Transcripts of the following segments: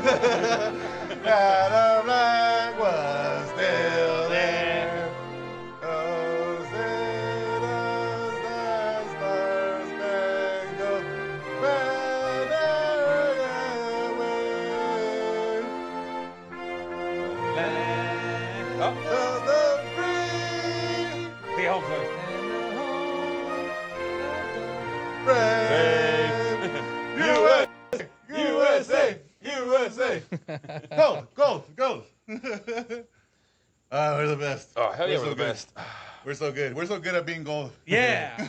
That our flag was still there. Oh, say does the Star-Spangled Banner yet wave? Oh, The free the whole thing. brave USA, USA. Gold. We're the best. Oh, hell yeah, we're so the good. best. We're so good. We're so good at being gold. Yeah.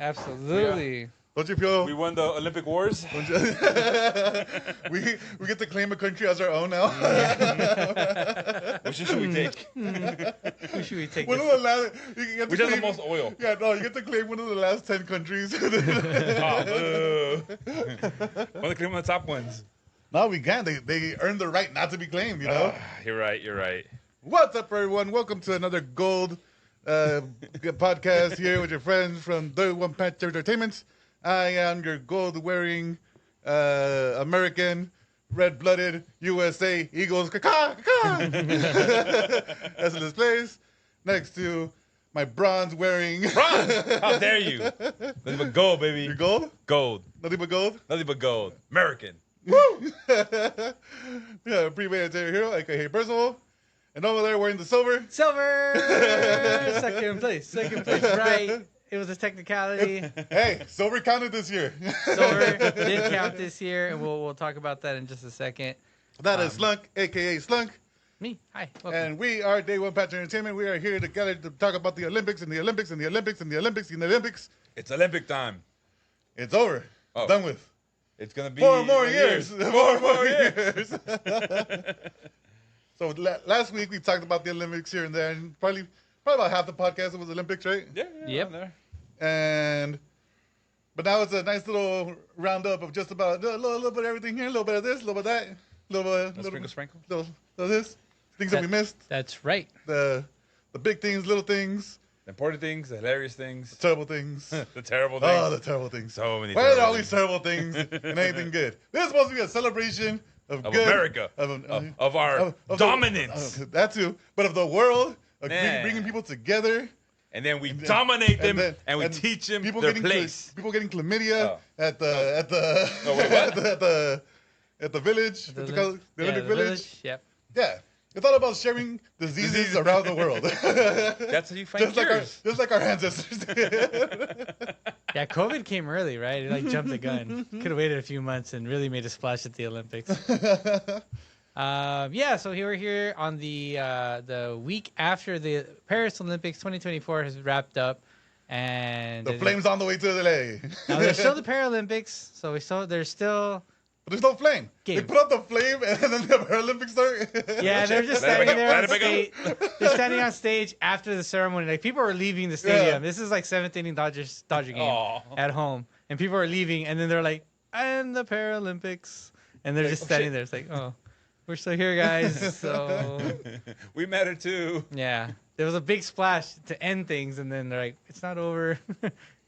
Absolutely. Don't you feel? We won the Olympic Wars. we get to claim a country as our own now. Which should we take? Who should we take? One of the last. You get to Which has the claim- most oil? Yeah, no, you get to claim one of the last 10 countries. Oh, boo. Want to claim one of the top ones? No, we can't. They earned the right not to be claimed, you know? You're right. What's up, everyone? Welcome to another Gold podcast here with your friends from The One Patch Entertainment. I am your gold-wearing American, red-blooded USA Eagles. That's in this place. Next to my bronze-wearing... Bronze! How dare you? Nothing but gold, baby. Your gold? Gold. Nothing but gold? Nothing but gold. American. Woo! Yeah, premeditated hero, a.k.a. Percival. And over there wearing the silver. Silver. Second place. Right. It was a technicality. Hey, silver counted this year. Silver did count this year, and we'll talk about that in just a second. That is Slunk, a.k.a. Slunk. Me. Hi. Welcome. And we are Day One Patch Entertainment. We are here together to talk about the Olympics and the Olympics and the Olympics and the Olympics and the Olympics. It's Olympic time. It's over. Oh. Done with. It's going to be... 4 more years. 4 more years. years. So last week we talked about the Olympics here and there, and probably about half the podcast was Olympics, right? Yeah. Yep. There. But now it's a nice little roundup of just about a little bit of everything here, a little bit of this, a little bit of that, Sprinkle. little of this, things that we missed, That's right. the big things, little things, The important things, the hilarious things, the terrible things. the terrible things. Oh, the terrible things. So many Why are there terrible all these terrible things and anything good? This is supposed to be a celebration of good. America. Of our dominance. That too. But of the world, of Yeah. bringing people together. And then we dominate them, and we and teach them people their getting place. People getting chlamydia Oh. at the Oh, wait, what? at the village. What's it called? The Olympic Village. Yep. Yeah. It's all about sharing diseases around the world. That's how you find cures. Just like our ancestors. Yeah, COVID came early, right? It jumped the gun. Could have waited a few months and really made a splash at the Olympics. So we're here on the week after the Paris Olympics 2024 has wrapped up, and The flame's on the way to LA. now there's still the Paralympics, so there's still. But there's no flame. Game. They put out the flame and then the Paralympics start. Yeah, they're just Let it standing there on back up. stage. They're standing on stage after the ceremony. Like people are leaving the stadium. This is like 7th inning Dodger game Aw. at home, and people are leaving, and then they're like, "And the Paralympics," and they're just standing there. It's like, oh, we're still here, guys. So We matter too. yeah, there was a big splash to end things, and then they're like, "It's not over.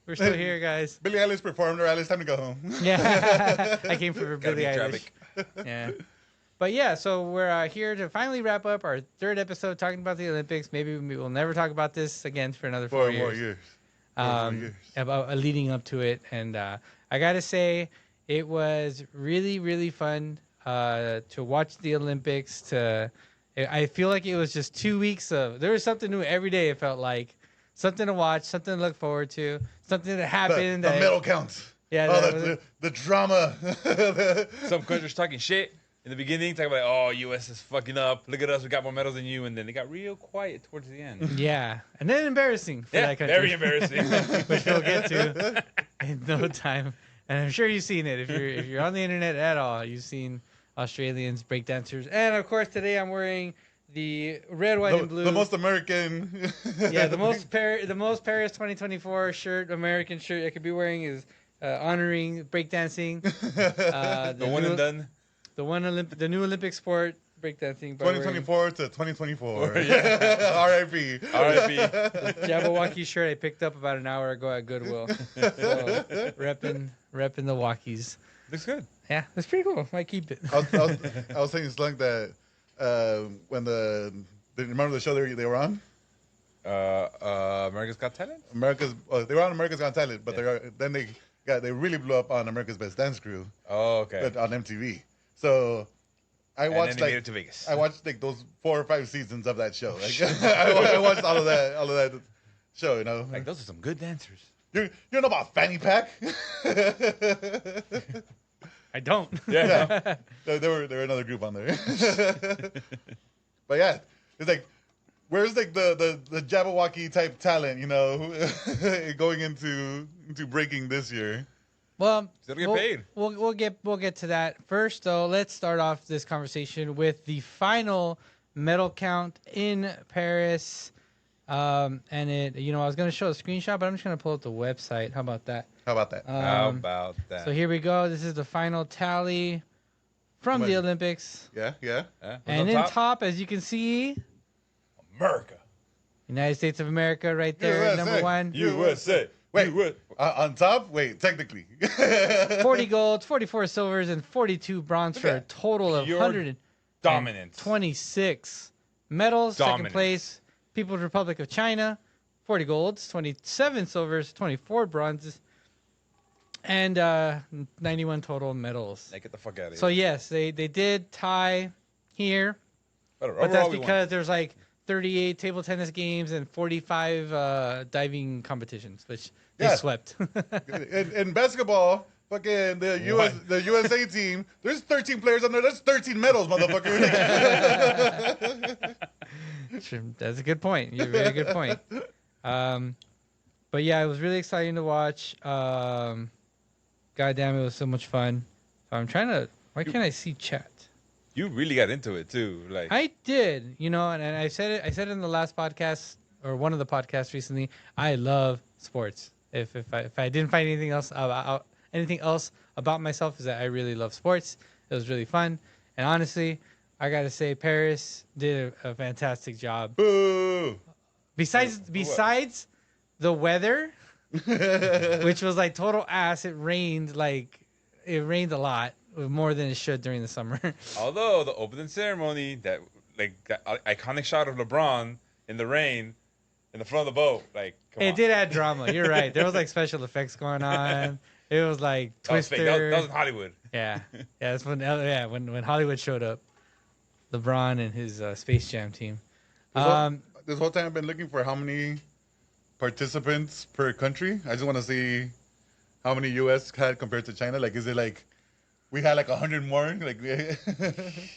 We're still here, guys." Billie Eilish performed her. It's time to go home. Yeah, I came for Gotta Billie beat Eilish. traffic. Yeah. But yeah, so we're here to finally wrap up our 3rd episode talking about the Olympics. Maybe we'll never talk about this again for another 4 4 years. more years. 4 more years. About leading up to it. And I got to say, it was really, really fun to watch the Olympics. I feel like it was just 2 weeks there was something new every day, it felt like. Something to watch, something to look forward to, something that happened. The medal counts. Yeah, the drama. Some countries talking shit in the beginning, talking about, oh, U.S. is fucking up. Look at us, we got more medals than you. And then they got real quiet towards the end. Yeah, and then embarrassing for that country. Very embarrassing. Which we'll get to in no time. And I'm sure you've seen it. If you're on the internet at all, you've seen Australians, breakdancers. And of course, today I'm wearing the red, white, and blue. The most American. Yeah, the most Paris 2024 American shirt I could be wearing is honoring breakdancing. The one and done. The new Olympic sport, breakdancing. 2024 to 2024. Yeah. R.I.P. R.I.P. Jabberwocky shirt I picked up about an hour ago at Goodwill. So repping the Walkies. Looks good. Yeah, that's pretty cool. Might keep it. I was saying Slunk that when remember the show they were on? America's Got Talent? They were on America's Got Talent, but they really blew up on America's Best Dance Crew. Oh, okay. But on MTV. So I watched made it to Vegas. I watched like those 4 or 5 seasons of that show. Like, I watched all of that show. You know, Like, those are some good dancers. you know about Fanny Pack? I don't. Yeah. They were another group on there. But yeah, it's like, where's like the Jabberwocky type talent, you know, going into breaking this year? Well, Still get paid. We'll get to that. First, though, let's start off this conversation with the final medal count in Paris. And I was going to show a screenshot, but I'm just going to pull up the website. How about that? How about that? How about that? So here we go. This is the final tally from the Olympics. Yeah. And in top, as you can see, America. United States of America right there, USA. number 1. USA. Wait, on top? Wait, technically. 40 golds, 44 silvers, and 42 bronze for a total of Pure 126 dominance. medals. Second Dominance. place, People's Republic of China, 40 golds, 27 silvers, 24 bronzes, and 91 total medals. Hey, get the fuck out of here. So yes, they did tie here, but Overall, that's we won. because there's like 38 table tennis games and 45 diving competitions, which they Yeah. swept. in basketball, fucking the USA team, there's 13 players on there. That's 13 medals, motherfucker. That's a good point. You're a very good point. But yeah, it was really exciting to watch. God damn, it was so much fun. I'm trying to. Why can't I see chat? You really got into it too. Like I did, and I said it. I said it in the last podcast or one of the podcasts recently. I love sports. If I didn't find anything else about myself, is that I really love sports. It was really fun, and honestly, I gotta say, Paris did a fantastic job. Boo. Besides the weather, which was like total ass. It rained a lot, more than it should during the summer. although the opening ceremony, that iconic shot of LeBron in the rain, in the front of the boat, like come It on. did add drama. You're right. There was like special effects going on. It was like That was fake. Twister. That was in Hollywood. Yeah. That's when Hollywood showed up. LeBron and his Space Jam team. This whole time I've been looking for how many participants per country. I just want to see how many U.S. had compared to China. Like, is it like we had like 100 more? Like,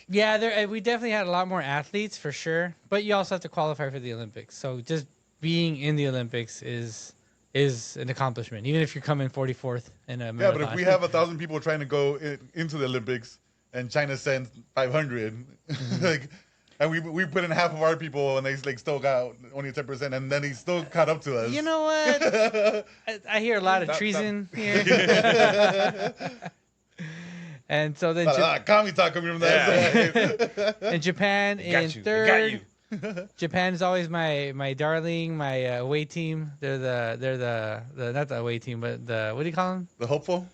Yeah, we definitely had a lot more athletes for sure. But you also have to qualify for the Olympics. So just being in the Olympics is an accomplishment, even if you're coming 44th in a yeah, marathon. but if we have 1,000 people trying to go into the Olympics and China sends 500, like, and we put in half of our people and they like still got only 10%, and then he still caught up to us. You know what? I hear a lot of treason here. And so then Kami talk coming from that side. in Japan Got in you. third. Got you. Japan is always my darling, my away team. They're the not the away team, but the what do you call them? The hopeful.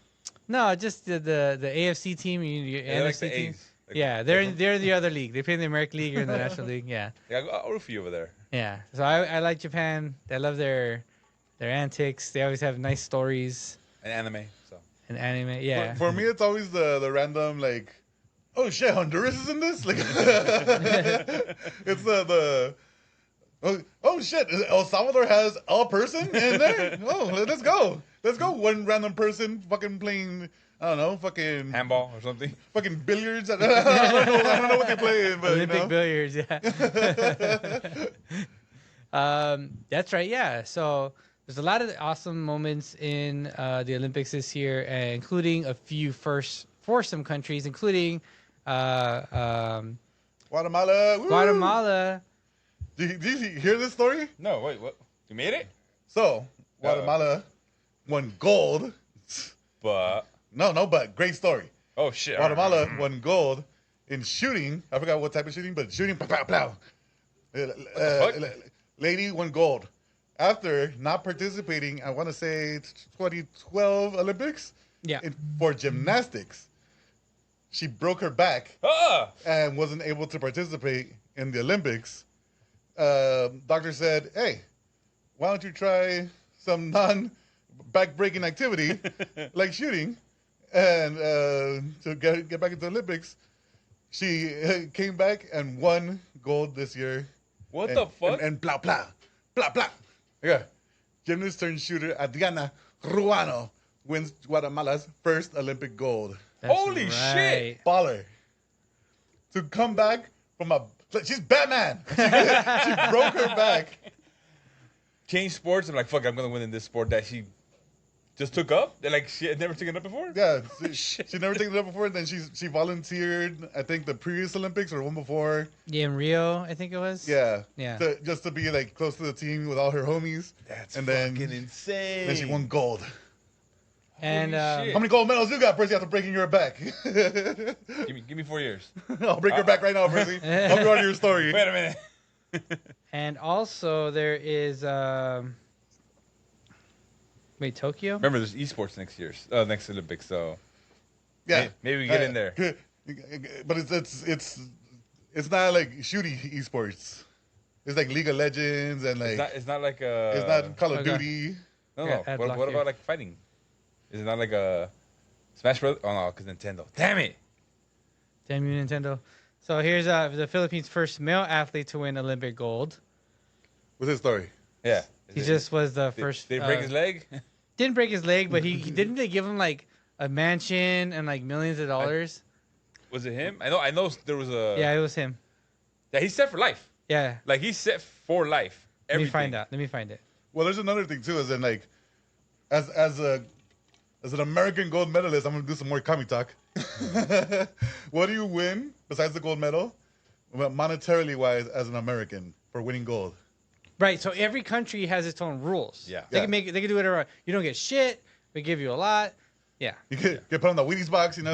No, just the AFC team, your Yeah, like NFC the team. A's. Like, Yeah, they're in the other league. They play in the American League or in the National League. Yeah, Yeah, I'll root for you over there. yeah. So I like Japan. I love their antics. They always have nice stories And anime. So and anime. Yeah. For me, it's always the random like, oh shit, Honduras is in this. Like, it's the oh shit, El Salvador has a person in there. Oh, let's go. One random person fucking playing. I don't know, fucking handball or something. fucking billiards. I don't know what they play, but Olympic billiards, yeah. That's right, yeah. So there's a lot of awesome moments in the Olympics this year, including a few firsts for some countries, including Guatemala. Woo! Guatemala. Did you hear this story? No, wait, what? You made it? So Guatemala won gold. But But great story. oh shit. Guatemala won gold in shooting. I forgot what type of shooting, but shooting. Pow, pow, pow. fuck? Lady won gold after not participating. I want to say 2012 Olympics. Yeah. For gymnastics. she broke her back Ah! and wasn't able to participate in the Olympics. Doctor said, "Hey, why don't you try some non-back-breaking activity like shooting, and to get back into the Olympics?" She came back and won gold this year. What the fuck? And blah blah blah blah. Yeah, gymnast turned shooter Adriana Ruano wins Guatemala's first Olympic gold. That's Holy shit. Baller. To come back from she's Batman. She broke her back. Change sports. I'm like, fuck, I'm gonna win in this sport that she just took up. They're like, she had never taken up before. Yeah, she never taken it up before. And then she volunteered. I think the previous Olympics or one before. Yeah, in Rio, I think it was. Yeah, Yeah. just to be like close to the team with all her homies. That's and fucking then insane. Then she won gold. And shit. How many gold medals you got, Percy, after breaking your back? Give me 4 years. I'll break your back right now, Percy. I'll go on your story. Wait a minute. and also there is Tokyo? Remember, there's esports next Olympics, so Yeah, maybe we get in there. But it's not like shooty esports. It's like League of Legends and like It's not like it's not Call of Okay. Duty. No. Yeah, ad block What here. about like fighting? Is it not like a Smash Bros? Oh no, because Nintendo. Damn it! Damn you, Nintendo. So here's the Philippines' first male athlete to win Olympic gold. What's his story? Yeah. He just was the Did first. they break his leg? Didn't break his leg, but he didn't they give him like a mansion and like millions of dollars? Was it him? I know. There was a. Yeah, it was him. Yeah, he's set for life. Yeah. Like he's set for life. Let me Everything. find out. Let me find it. Well, there's another thing too. Is in like, as an American gold medalist, I'm gonna do some more kami talk. What do you win besides the gold medal, monetarily wise, as an American for winning gold? Right. So every country has its own rules. Yeah. They Yeah. can make it. They can do whatever. You don't get shit. We give you a lot. Yeah. You get put on the Wheaties box, you know.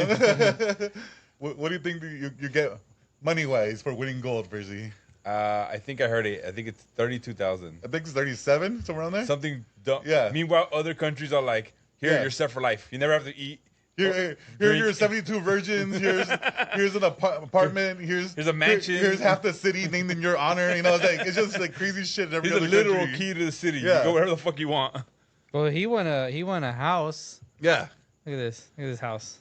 What do you think you get money wise for winning gold, Percy? I think I heard it. I think it's 32,000. I think it's 37, somewhere around there. Something dumb. Yeah. Meanwhile, other countries are like, here, Yeah. you're set for life. You never have to eat. Here drink. are 72 virgins. Here's an apartment. Here's a mansion. Here's half the city named in your honor. You know, it's just like crazy shit. In every Here's a other literal country. key to the city. Yeah. You go wherever the fuck you want. Well, he won a house. Yeah, Look at this. Look at this house.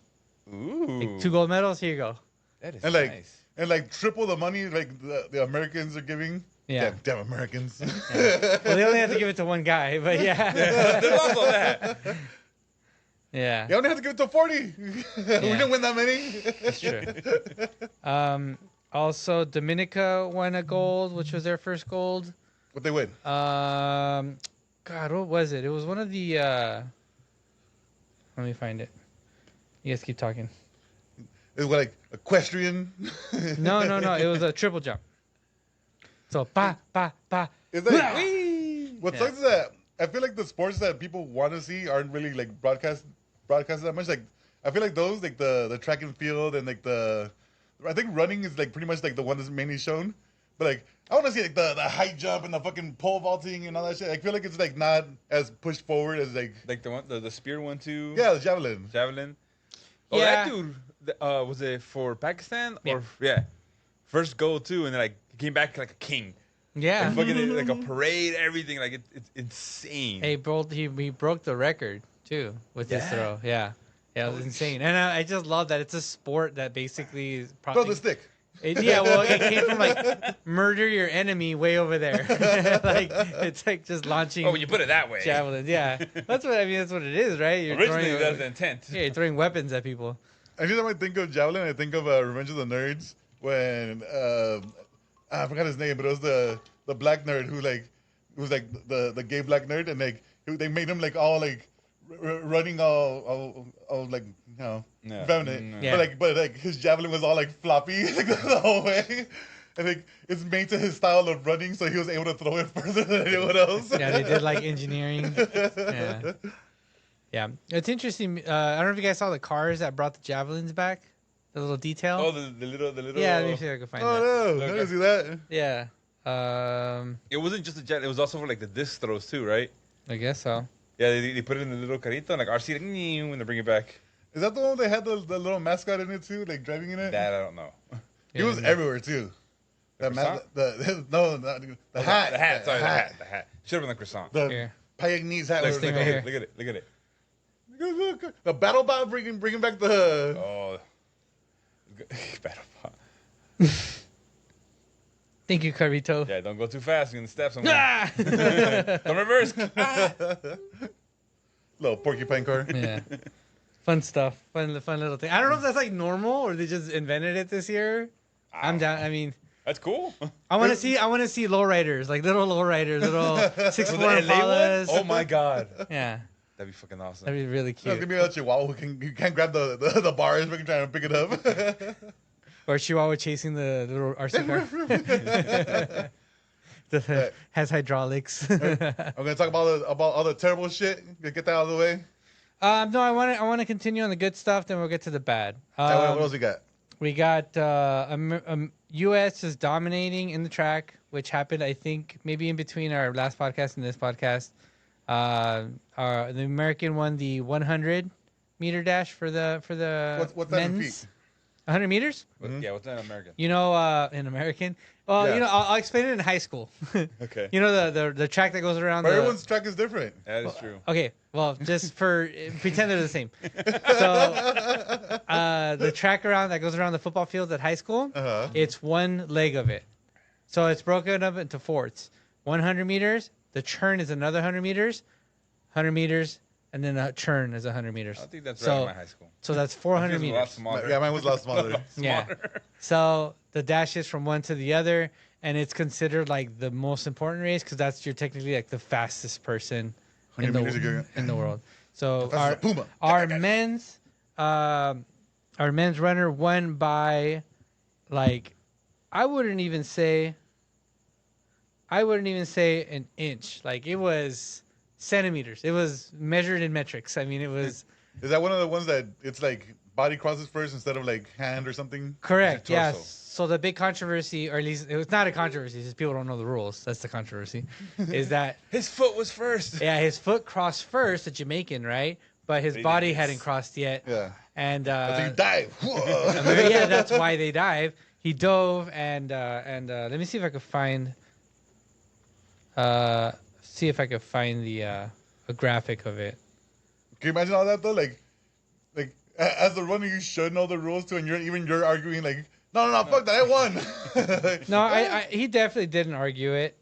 Ooh. Like 2 gold medals. Here you go. That is and like nice. and like triple the money like the Americans are giving. Yeah. Damn Americans. Well, they only have to give it to one guy, but yeah. There's also that. Yeah. You only have to give it to 40. We didn't win that many. That's true. Also, Dominica won a gold, which was their first gold. What they win? God, what was it? It was one of the. Let me find it. You guys keep talking. It was like equestrian. No. It was a triple jump. So, pa. It's like, Whee! what Yeah. sucks is that I feel like the sports that people want to see aren't really like broadcasted that much. Like I feel like those like the track and field and like I think running is like pretty much like the one that's mainly shown. But like I want to see like the high jump and the fucking pole vaulting and all that shit. I feel like it's like not as pushed forward as like Like the spear one too. yeah, the javelin. Javelin. Oh, Yeah. that dude. Was it for Pakistan Yeah. or first gold too, and then like he came back like a king. Yeah. Like, fucking like a parade, everything. Like it's insane. Hey, he broke the record too with his Yeah. throw. Yeah. Yeah, it was insane. And I just love that it's a sport that basically is Throw the stick. well, it came from like murder your enemy way over there. Like it's like just launching Oh, when you put it that way. javelins. Yeah, that's what I mean. That's what it is, right? You're Originally, throwing, that was the intent. yeah, you're throwing weapons at people. Every time I think of javelin, I think of Revenge of the Nerds when I forgot his name, but it was the black nerd who like was like the gay black nerd, and like they made him like all like running all like Yeah. feminine, Yeah. but like his javelin was all like floppy like, the whole way. And like it's made to his style of running, so he was able to throw it further than anyone else. Yeah, they did like engineering. Yeah, yeah. It's interesting. I don't know if you guys saw the cars that brought the javelins back. The little detail. Oh, the little. Yeah, let me see if I can find that. Oh no, I didn't see that. Yeah. It wasn't just a jet. It was also for like the disc throws too, right? I guess so. Yeah, they put it in the little carrito and like RC like, when they bring it back. Is that the one that had the little mascot in it too, like driving in it? That I don't know. He was everywhere too. That no, the hat. The hat. Sorry, the hat. Should have been the croissant. The Payagnese hat. Look right at here. it. Look at it. Look at it. Look. The battle bot bringing back the. Oh. Battle pot. Thank you, Carvito. Yeah, don't go too fast. You're gonna step somewhere. Ah! Don't reverse. Little porcupine car. Yeah. Fun stuff. Fun little thing. I don't know if that's like normal or they just invented it this year. I'm down. I mean, That's cool. I want to see lowriders, like little lowriders, little 6'4" So the LA one? Impalas. Oh my god. Yeah, That'd be fucking awesome. that'd be really It's gonna cute. be a Chihuahua who can't grab the bars, but can try to pick it up. Or Chihuahua chasing the little RC car. Has hydraulics. I'm gonna talk about all the terrible shit. Get that out of the way. No, I want to continue on the good stuff. Then we'll get to the bad. what else we got? We got U.S. is dominating in the track, which happened, I think, maybe in between our last podcast and this podcast. The American won the 100-meter dash for the What's that in men's. feet? 100 meters? Yeah, what's that in American? You know, in American. Well, Yeah. you know, I'll explain it in high school. Okay. You know the track that goes around. But everyone's track is different. That is true. Okay, well, just for pretend they're the same. So, the track around that goes around the football field at high school, Uh-huh. it's one leg of it. So it's broken up into four. It's 100 meters. The churn is another 100 meters, 100 meters, and then a churn is 100 meters. I think that's So- right in my high school. So that's 400 It's a lot meters. smaller. Yeah, mine was a lot smaller. Yeah. So the dash is from one to the other, and it's considered like the most important race because that's you're technically like the fastest person in 100 meters ago. the world. So That's a puma. our men's runner won by like I wouldn't even say an inch. Like it was centimeters. It was measured in metrics. I mean, it was Is that one of the ones that it's like body crosses first instead of like hand or something? correct. Torso. Yes. So the big controversy, or at least it was not a controversy, it's just people don't know the rules. That's the controversy. Is that His foot was first. yeah, his foot crossed first, the Jamaican, right? But his But he body did this. hadn't crossed yet. Yeah. And So you dive. yeah, that's why they dive. He dove and let me see if I could find the a graphic of it. Can you imagine all that though? Like as the runner, you should know the rules too, and you're arguing like, no, fuck that, I won. No, I he definitely didn't argue it,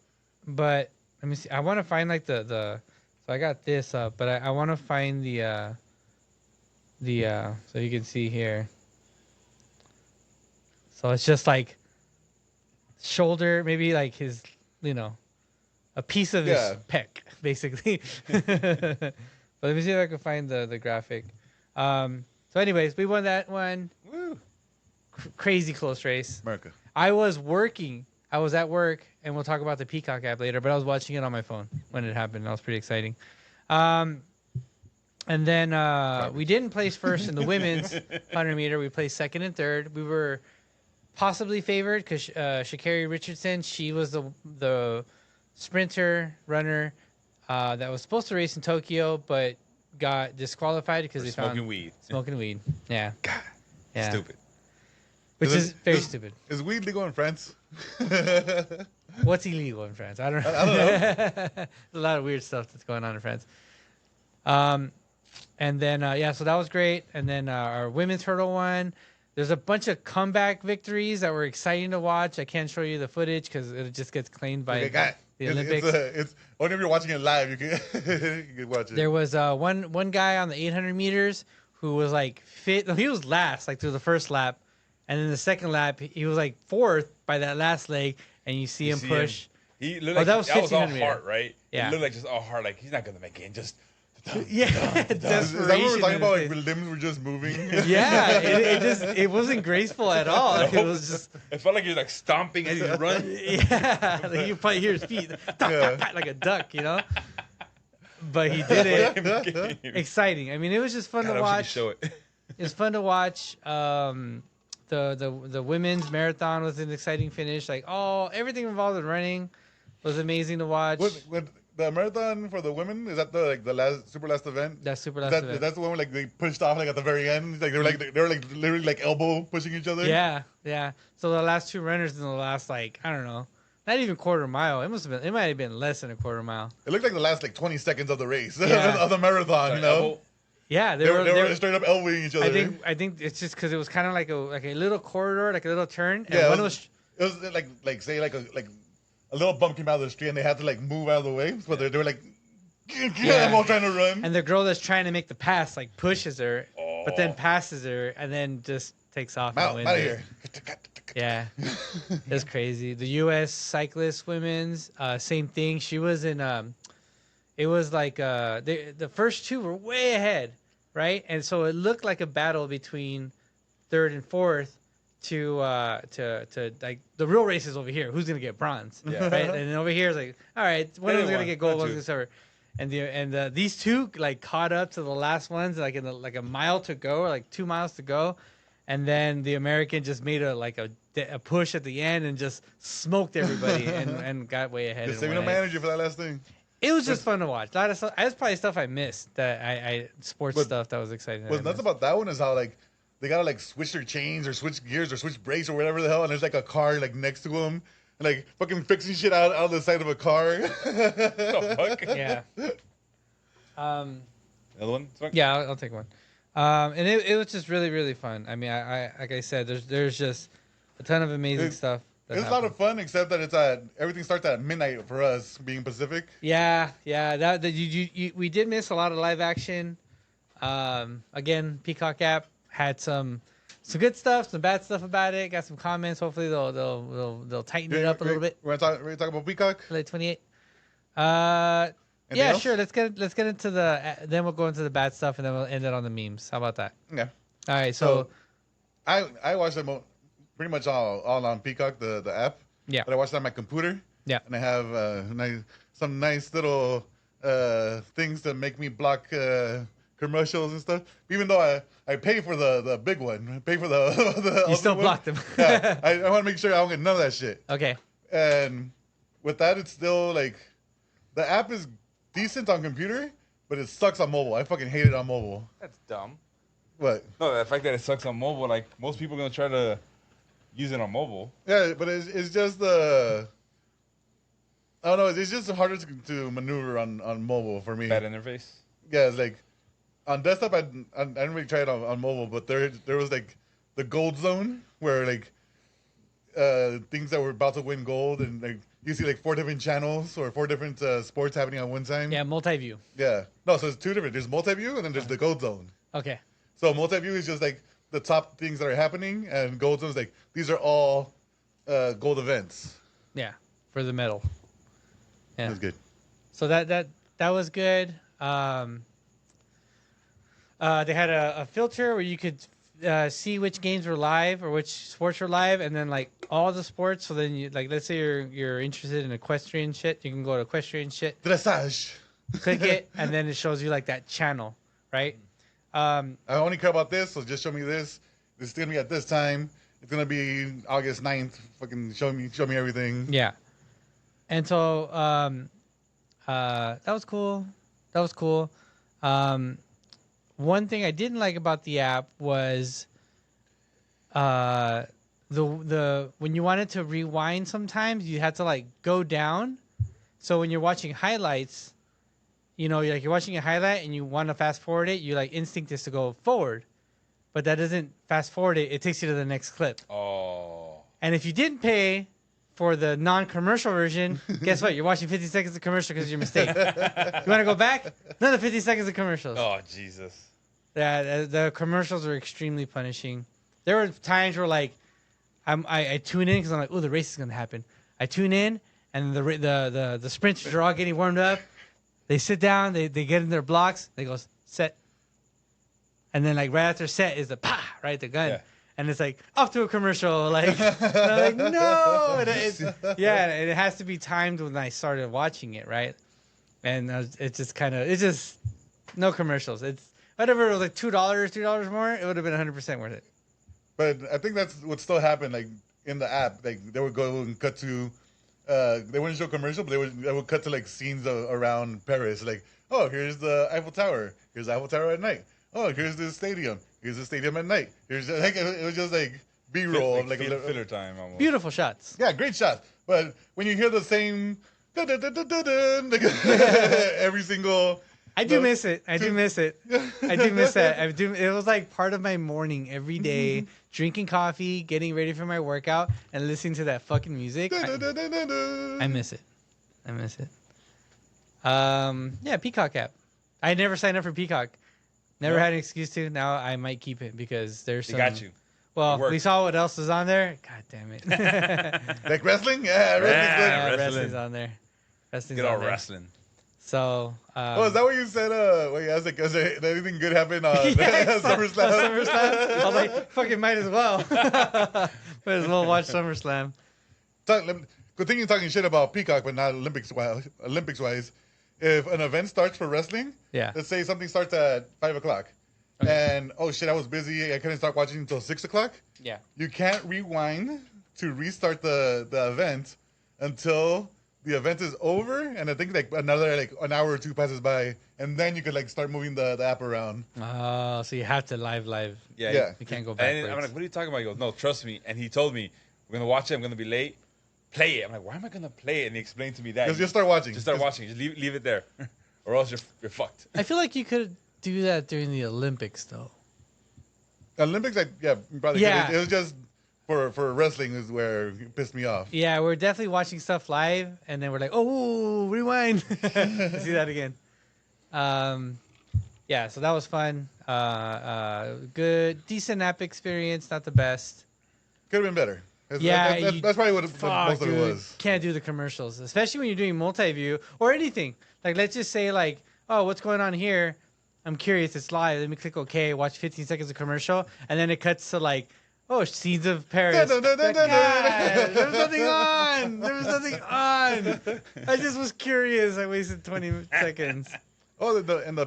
but let me see. I want to find like the so I got this up, but I want to find the so you can see here. So it's just like shoulder, maybe like his, a piece of Yeah. his pec, basically. But let me see if I can find the graphic. So anyways, we won that one. Woo. Crazy close race. America. I was working. I was at work, and we'll talk about the Peacock app later, but I was watching it on my phone when it happened. That was pretty exciting. And then we didn't place first in the women's 100 meter. We placed second and third. We were possibly favored because Sha'Carri Richardson, she was the sprinter runner that was supposed to race in Tokyo, but got disqualified because they found Smoking weed. Yeah. God. Yeah. Stupid. Which Is is it- very is- stupid. Is weed legal in France? What's illegal in France? I don't know. I don't know. There's a lot of weird stuff that's going on in France. And then, so that was great. And then our women's hurdle won. There's a bunch of comeback victories that were exciting to watch. I can't show you the footage because it just gets claimed by the Olympics. It's only if you're watching it live, you can, you can watch it. There was one guy on the 800 meters who was like fit. He was last, like through the first lap. And then the second lap, he was like fourth by that last leg. And you see him push. He looked like that was all 1500 meter. Hart, right? Yeah. It looked like just all Hart. Like he's not gonna make it. Just Yeah, Is that what we're talking about? Like, limbs were just moving. Yeah, it wasn't graceful at all. It was just it felt like he was like stomping as he run. yeah, like you probably hear his feet like a duck, But he did it. Exciting. I mean, it was just fun God, to I wish I could watch. show it. It was fun to watch. The women's marathon was an exciting finish. Like everything involved in running was amazing to watch. the marathon for the women, is that the last super last event? That's super last event. That's the one where like they pushed off like at the very end. Like they were like literally like elbow pushing each other. Yeah. So the last two runners in the last like I don't know, not even quarter mile. It might have been less than a quarter mile. It looked like the last like 20 seconds of the race Yeah. of the marathon. You know. Yeah, They were straight up elbowing each other. I think it's just because it was kind of like a little corridor, like a little turn. And Yeah, one it was like say like a little bump came out of the street and they had to like move out of the way, but they were like them all trying to run. And the girl that's trying to make the pass like pushes her, but then passes her, and then just takes off. Out and of wins here. Yeah, it's crazy. The U.S. cyclist women's, same thing. She was in. It was like the first two were way ahead, right? And so it looked like a battle between third and fourth. To like the real race is over here. Who's gonna get bronze? Yeah. Right. And then over here is like, all right, one of them's gonna get gold, one's gonna silver. And these two like caught up to the last ones like in like a mile to go or like 2 miles to go, and then the American just made a push at the end and just smoked everybody and got way ahead. Just saving a manager for that last thing. It was just fun to watch. A lot of stuff. That's probably stuff I missed. That I sports stuff that was exciting. What's nuts about that one is how like they gotta like switch their chains or switch gears or switch brakes or whatever the hell, and there's like a car like next to them, and, like fucking fixing shit out of the side of a car. The fuck? Yeah. Another one? Yeah, I'll take one. And it was just really, really fun. I mean, I like I said, there's just a ton of amazing stuff. It's a lot of fun, except that everything starts at midnight for us, being Pacific. Yeah. We did miss a lot of live action. Again, Peacock app had some good stuff, some bad stuff about it. Got some comments. Hopefully they'll tighten it up a little bit. We're gonna talk about Peacock. Late 28. Anything else? Sure. Let's get into then we'll go into the bad stuff and then we'll end it on the memes. How about that? Yeah. All right. So I watched them pretty much all on Peacock, the app. Yeah. But I watched it on my computer. Yeah. And I have some nice little things to make me block commercials and stuff. Even though I pay for the big one. I pay for the you still one. blocked them. Yeah. I want to make sure I don't get none of that shit. Okay. And with that, it's still like the app is decent on computer, but it sucks on mobile. I fucking hate it on mobile. That's dumb. What? No, the fact that it sucks on mobile, like most people are gonna try to use it on mobile. Yeah, but it's just I don't know. It's just harder to maneuver on mobile for me. Bad interface. Yeah, it's like on desktop, I didn't really try it on mobile, but there was like the gold zone where like things that were about to win gold, and like you see like 4 different channels or 4 different sports happening on one time. Yeah, multi-view. Yeah. No, so it's 2 different. There's multi-view and then there's the gold zone. Okay. So multi-view is just like the top things that are happening, and gold zone is like these are all gold events. Yeah, for the medal. Yeah. That's good. So that was good. They had a filter where you could see which games were live or which sports were live, and then like all the sports. So then you like, let's say you're interested in equestrian shit, you can go to equestrian shit, Dressage. click it, and then it shows you like that channel, right? I only care about this, so just show me this. This is gonna be at this time. It's gonna be August 9th. Fucking show me everything. Yeah. And so that was cool. One thing I didn't like about the app was the when you wanted to rewind, sometimes you had to like go down. So when you're watching highlights, you know, you're watching a highlight and you want to fast forward it, you like instinct is to go forward, but that doesn't fast forward it. It takes you to the next clip. Oh. And if you didn't pay for the non-commercial version, guess what? You're watching 50 seconds of commercial because of your mistake. You want to go back? Another 50 seconds of commercials. Oh, Jesus. Yeah, the commercials are extremely punishing. There were times where like I tune in because I'm like, oh, the race is gonna happen. I tune in, and the sprinters are all getting warmed up. They sit down, they get in their blocks. They go set, and then like right after set is the right, the gun. Yeah. And it's like off to a commercial, like, and I'm like no, and it has to be timed when I started watching it, right? And it's just no commercials. It's whatever. It was like $2 more. It would have been 100% worth it. But I think that's what still happened. Like in the app, like they would go and cut to they wouldn't show commercial, but they would cut to like scenes around Paris. Like, oh, here's the Eiffel Tower. Here's the Eiffel Tower at night. Oh, here's the stadium. Here's the stadium at night. Here's like it was just like B-roll of like a filler time almost. Beautiful shots. yeah, great shot. But when you hear the same every single. I do miss it. I do miss it. I do miss that. It was like part of my morning every day, drinking coffee, getting ready for my workout, and listening to that fucking music. I miss it. I miss it. Yeah, Peacock app. I never signed up for Peacock. Never had an excuse to. Now I might keep it because there's some. They got you. Well, we saw what else is on there. God damn it. Like wrestling? Yeah, wrestling's good. Yeah. Wrestling's on there. Wrestling's Good on old there. wrestling. So. Oh, is that what you said? Wait, I was like, did anything good happen on Yeah, SummerSlam? SummerSlam. I was like, fucking might as well. Might as well watch SummerSlam. Continue talking shit about Peacock, but not Olympics-wise. If an event starts for wrestling, Yeah. let's say something starts at 5 o'clock, and oh shit, I was busy, I couldn't start watching until 6 o'clock. Yeah. You can't rewind to restart the event until the event is over, and I think like another like an hour or two passes by, and then you could like start moving the app around. Oh, so you have to live. Yeah. You can't go And backwards. I'm like, what are you talking about? He goes, no, trust me. And he told me, we're going to watch it. I'm going to be late. Play it. I'm like, why am I going to play it? And he explained to me that. Just start watching. Just start watching. Just leave it there. Or else you're fucked. I feel like you could do that during the Olympics, though. Olympics, yeah, probably. Yeah. It was just for wrestling is where it pissed me off. Yeah, we're definitely watching stuff live, and then we're like, oh, rewind. Let's see that again. Yeah, so that was fun. Good, decent app experience, not the best. Could have been better. Yeah, that's probably what Fuck, most of it dude. was. Can't do the commercials, especially when you're doing multi-view or anything. Like, let's just say, like, oh, what's going on here? I'm curious. It's live. Let me click OK. Watch 15 seconds of commercial, and then it cuts to like, oh, scenes of Paris. God, there was nothing on. There was nothing on. I just was curious. I wasted 20 seconds. Oh, and the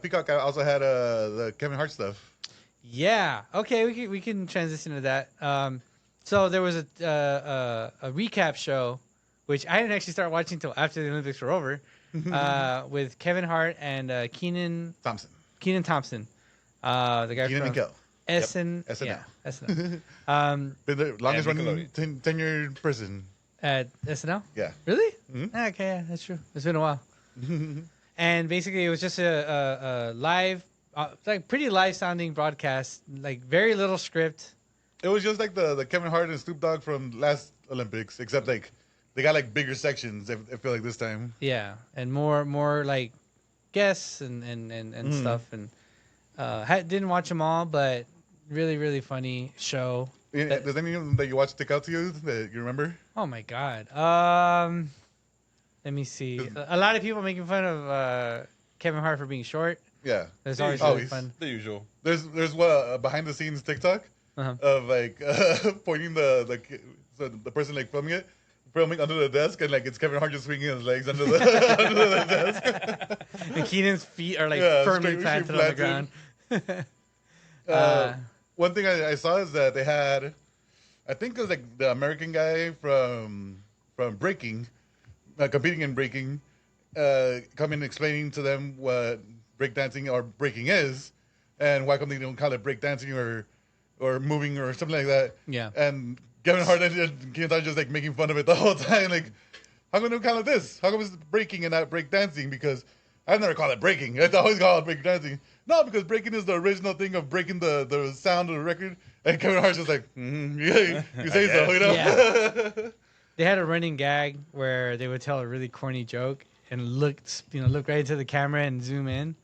Peacock also had the Kevin Hart stuff. Yeah. Okay. We can transition to that. So there was a recap show, which I didn't actually start watching until after the Olympics were over, with Kevin Hart and Kenan Thompson. The guy Kenan from SNL. SNL. Yeah, SNL. Been the longest And running tenured person. At SNL? Yeah. Really? Mm-hmm. Okay, yeah, that's true. It's been a while. And basically, it was just a live, like pretty live sounding broadcast, like very little script. It was just like the Kevin Hart and Snoop Dogg from last Olympics, except like they got like bigger sections. I feel like this time. Yeah, and more like guests and stuff. And didn't watch them all, but really funny show. Does any of them that you watched stick out to you that you remember? Oh my god. Let me see. A lot of people making fun of Kevin Hart for being short. Yeah, That's always Always. really fun. The usual. there's what behind the scenes TikTok of like pointing the person like filming under the desk, and like it's Kevin Hart just swinging his legs under the desk. And Kenan's feet are like Yeah, firmly straight planted on the ground. One thing I saw is that they had, I think it was like the American guy from breaking, competing in breaking, coming explaining to them what breakdancing or breaking is, and why come they don't call it breakdancing or moving or something like that. Yeah. And Kevin Hart and Kenan just like making fun of it the whole time, like, how come they don't call it this? How come it's breaking and not breakdancing? Because I've never called it breaking. I always call it breakdancing. No, because breaking is the original thing of breaking the sound of the record. And Kevin Hart's just like, yeah, you say so, you know? Yeah. They had a running gag where they would tell a really corny joke and look right into the camera and zoom in.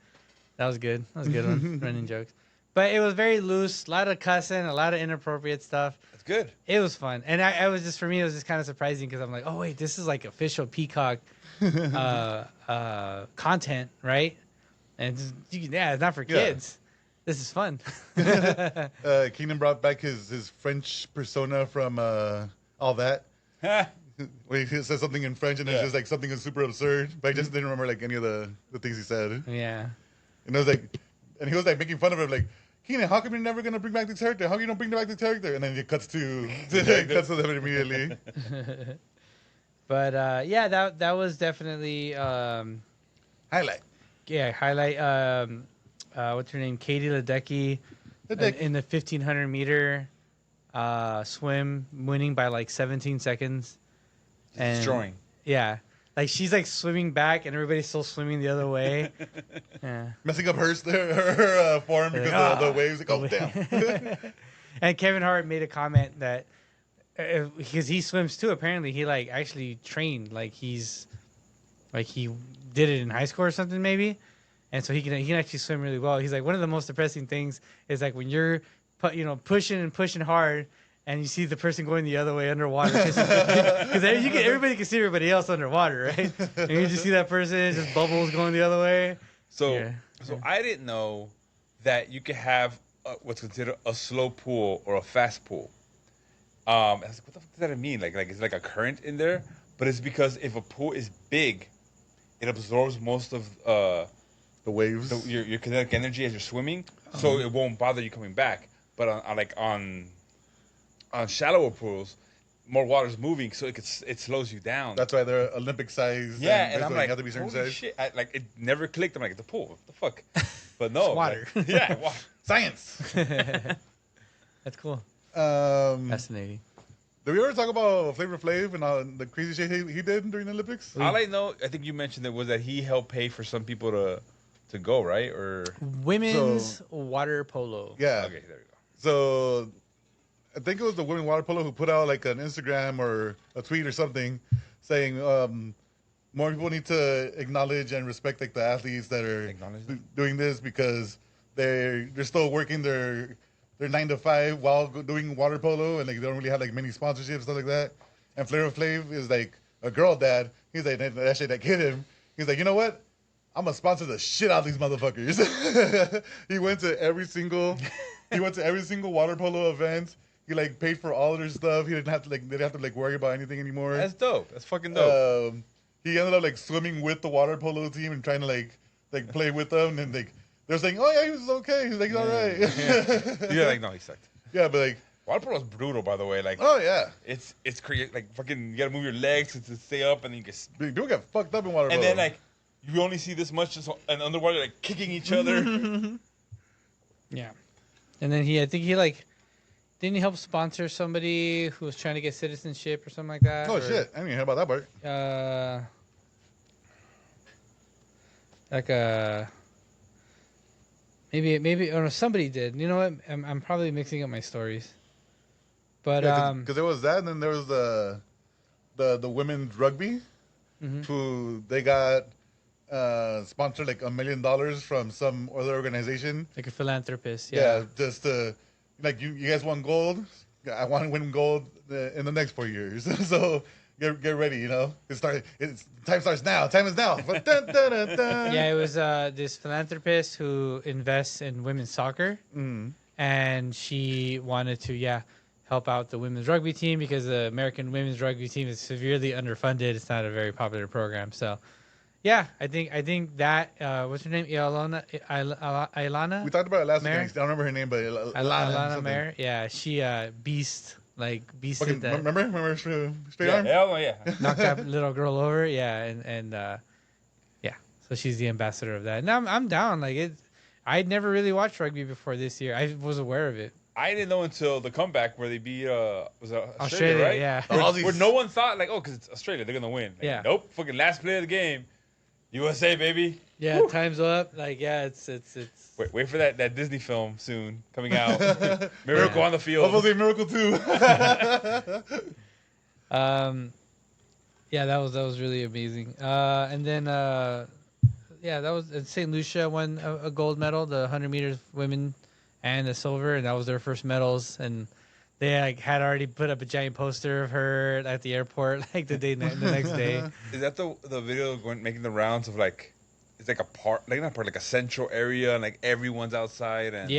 That was good. That was a good one. Running jokes. But it was very loose, a lot of cussing, a lot of inappropriate stuff. That's good. It was fun. And I was just, for me, it was just kind of surprising because I'm like, oh, wait, this is like official Peacock content, right? And it's not for kids. This is fun. Kenan brought back his French persona from All That. Where he says something in French and it's just like something is super absurd. But I just didn't remember like any of the things he said. Yeah. And I was like, and he was like making fun of him, like, Kenan, how come you're never gonna bring back this character? How come you don't bring back the character? And then it cuts to them immediately. But yeah, that was definitely Highlight. highlight. What's her name? Katie Ledecky in the 1500 meter swim, winning by like 17 seconds. And Destroying. yeah, like she's like swimming back, and everybody's still swimming the other way. Yeah, Messing up her form because of the waves. Like, oh, damn. And Kevin Hart made a comment that because he swims too. Apparently, he like actually trained. Like he did it in high school or something maybe, and so he can actually swim really well. He's like, one of the most depressing things is like when you're pushing and pushing hard, and you see the person going the other way underwater because everybody can see everybody else underwater, right? And you just see that person just bubbles going the other way. So I didn't know that you could have what's considered a slow pool or a fast pool. I was like, what the fuck does that mean? Like it's like a current in there, but it's because if a pool is big, it absorbs most of the waves, your kinetic energy as you're swimming, so it won't bother you coming back. But on shallower pools, more water's moving, so it slows you down. That's why they're Olympic size. Yeah, and I'm like, have to be certain holy size. shit! It never clicked. I'm like, it's a pool. What the fuck? But no, It's water. like, yeah, water. Science. That's cool. Fascinating. Fascinating. Did we ever talk about Flavor Flav and the crazy shit he did during the Olympics? All I know, I think you mentioned it, was that he helped pay for some people to go, right? Or Women's water polo. Yeah. okay, there we go. So I think it was the women water polo who put out like an Instagram or a tweet or something saying more people need to acknowledge and respect like the athletes that are doing this because they're still working their 9 to 5 while doing water polo, and like they don't really have like many sponsorships, stuff like that. And Flavor Flav is like a girl dad. He's like, that shit that kid him. He's like, you know what? I'm gonna sponsor the shit out of these motherfuckers. He went to every single water polo event. He like paid for all of their stuff. He didn't have to like worry about anything anymore. That's dope. That's fucking dope. He ended up like swimming with the water polo team and trying to like play with them, and like they're saying, "Oh yeah, he was okay. He's like, all right." You're like, no, he sucked. Yeah, but like Water polo is brutal, by the way. Like, oh yeah, it's like fucking. You gotta move your legs to stay up, and then you get. People get fucked up in water polo. And then like you only see this much, and underwater like kicking each other. Yeah, and then I think he like didn't he help sponsor somebody who was trying to get citizenship or something like that? Oh shit, I didn't even hear about that part. Maybe or somebody did. You know what? I'm probably mixing up my stories. But because there was that, and then there was the women's rugby, who they got sponsored like $1 million from some other organization, like a philanthropist. Yeah, just to like you guys won gold. I want to win gold in the next 4 years. So get ready, you know. Time starts now. Time is now. Yeah, it was this philanthropist who invests in women's soccer, and she wanted to help out the women's rugby team because the American women's rugby team is severely underfunded. It's not a very popular program. So, yeah, I think that what's her name? Ilana. We talked about it last week. Mare? I don't remember her name, but Ilana Mare. Yeah, she beasted that. Remember straight arm? Yeah. Knocked that little girl over. Yeah, and so she's the ambassador of that. Now I'm down. Like I'd never really watched rugby before this year. I was aware of it. I didn't know until the comeback where they beat was it Australia, right? Yeah. Where no one thought like, because it's Australia, they're gonna win. Like, yeah. Nope. Fucking last play of the game, USA baby. Yeah. Woo. Time's up. Like it's. Wait for that Disney film soon coming out. Miracle on the Field. Hopefully Miracle 2. Yeah, that was really amazing. And then that was St. Lucia won a gold medal, the 100 meters women, and the silver, and that was their first medals. And they like had already put up a giant poster of her at the airport like the next day. Is that the video making the rounds of like? It's like a part, like not part, like a central area, and like everyone's outside. And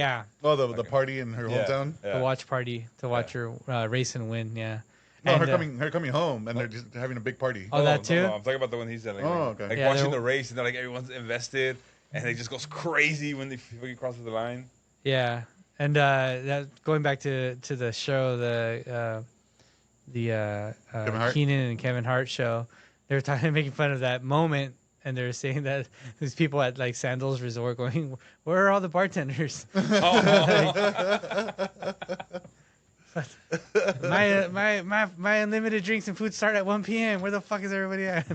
Oh, the party in her hometown. Yeah. The watch party to watch her race and win. Yeah. No, and, her coming home, and they're just having a big party. Oh, that too. No, I'm talking about the one he said. Like, okay. Like watching the race, and they're like everyone's invested, and it just goes crazy when they fucking cross the line. Yeah, and that going back to the show, Hart? Kenan and Kevin Hart show. They were talking, making fun of that moment, and they were saying that these people at like Sandals Resort going, "Where are all the bartenders?" my unlimited drinks and food start at 1 p.m. Where the fuck is everybody at?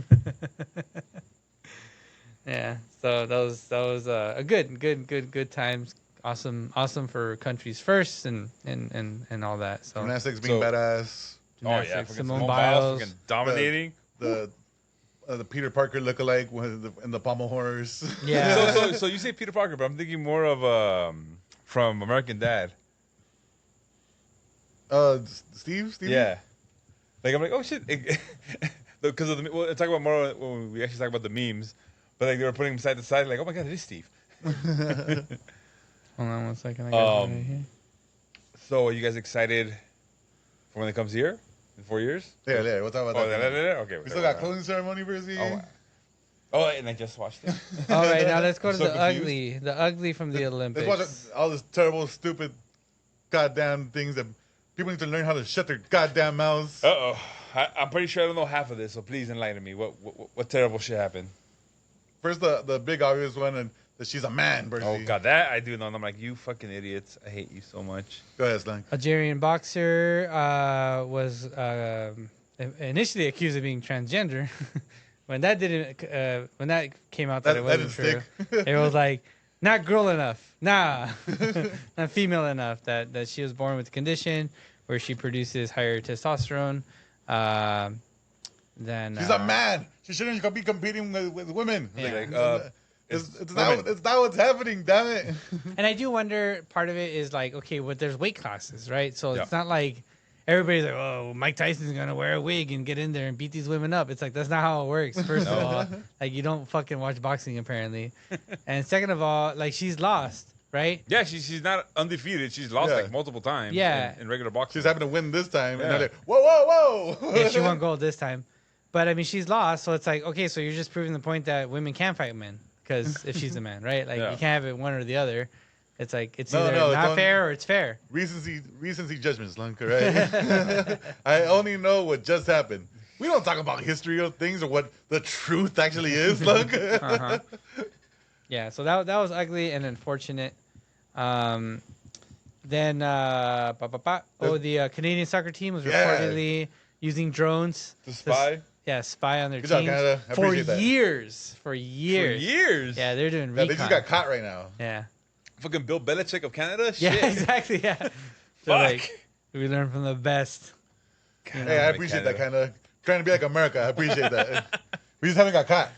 Yeah, so that was a good times. Awesome for countries first and all that. So Gymnastics being badass. gymnastics, fucking Simone Biles. fucking dominating. The Peter Parker lookalike in the pommel horse. Yeah. So you say Peter Parker, but I'm thinking more of from American Dad. Steve? Yeah. Like I'm like, oh shit, because of the we'll talk about more when we actually talk about the memes, but like they were putting them side to side, like, oh my god, it is Steve. Hold on 1 second. I got it right here. So are you guys excited for when it comes here in 4 years? Yeah, we'll talk about that. Okay. We still got closing ceremony versus Oh, and I just watched it. All right, now let's go to So the confused. ugly. The ugly from the Olympics. Let's watch all this terrible, stupid, goddamn things that people need to learn how to shut their goddamn mouths. Uh-oh. I'm pretty sure I don't know half of this, so please enlighten me. What terrible shit happened? First, the big obvious one, and that she's a man, Bertie. Oh, God, that I do know. And I'm like, you fucking idiots. I hate you so much. Go ahead, Slang. Algerian boxer was initially accused of being transgender. When that came out that it wasn't true, it was like not girl enough, not female enough. That she was born with a condition where she produces higher testosterone than. She's a man. She shouldn't be competing with women. Yeah. It's not what's happening. Damn it. And I do wonder. Part of it is like, okay, well, there's weight classes, right? So it's not like everybody's like, oh, Mike Tyson's gonna wear a wig and get in there and beat these women up. It's like that's not how it works. First of all, like you don't fucking watch boxing apparently, and second of all, like she's lost, right? Yeah, she's not undefeated. She's lost like multiple times. Yeah. in regular boxing. She's having to win this time. And they're like, whoa. Yeah, she won gold this time, but I mean she's lost. So it's like, okay, so you're just proving the point that women can fight men because if she's a man, right? Like you can't have it one or the other. It's like it's either not fair or it's fair. Recency judgment, Slunk, right? I only know what just happened. We don't talk about history of things or what the truth actually is, Slunk. Yeah, so that was ugly and unfortunate. Then the Canadian soccer team was reportedly using drones to spy. Spy on their Good job, teams Canada. I for appreciate that. years. For years. Yeah, they're doing recon. They just got caught right now. Yeah. Fucking Bill Belichick of Canada. Yeah, Shit. Exactly. Yeah. Fuck. Like, we learn from the best. Hey, I appreciate that kind of trying to be like America. I appreciate that. We just haven't got caught.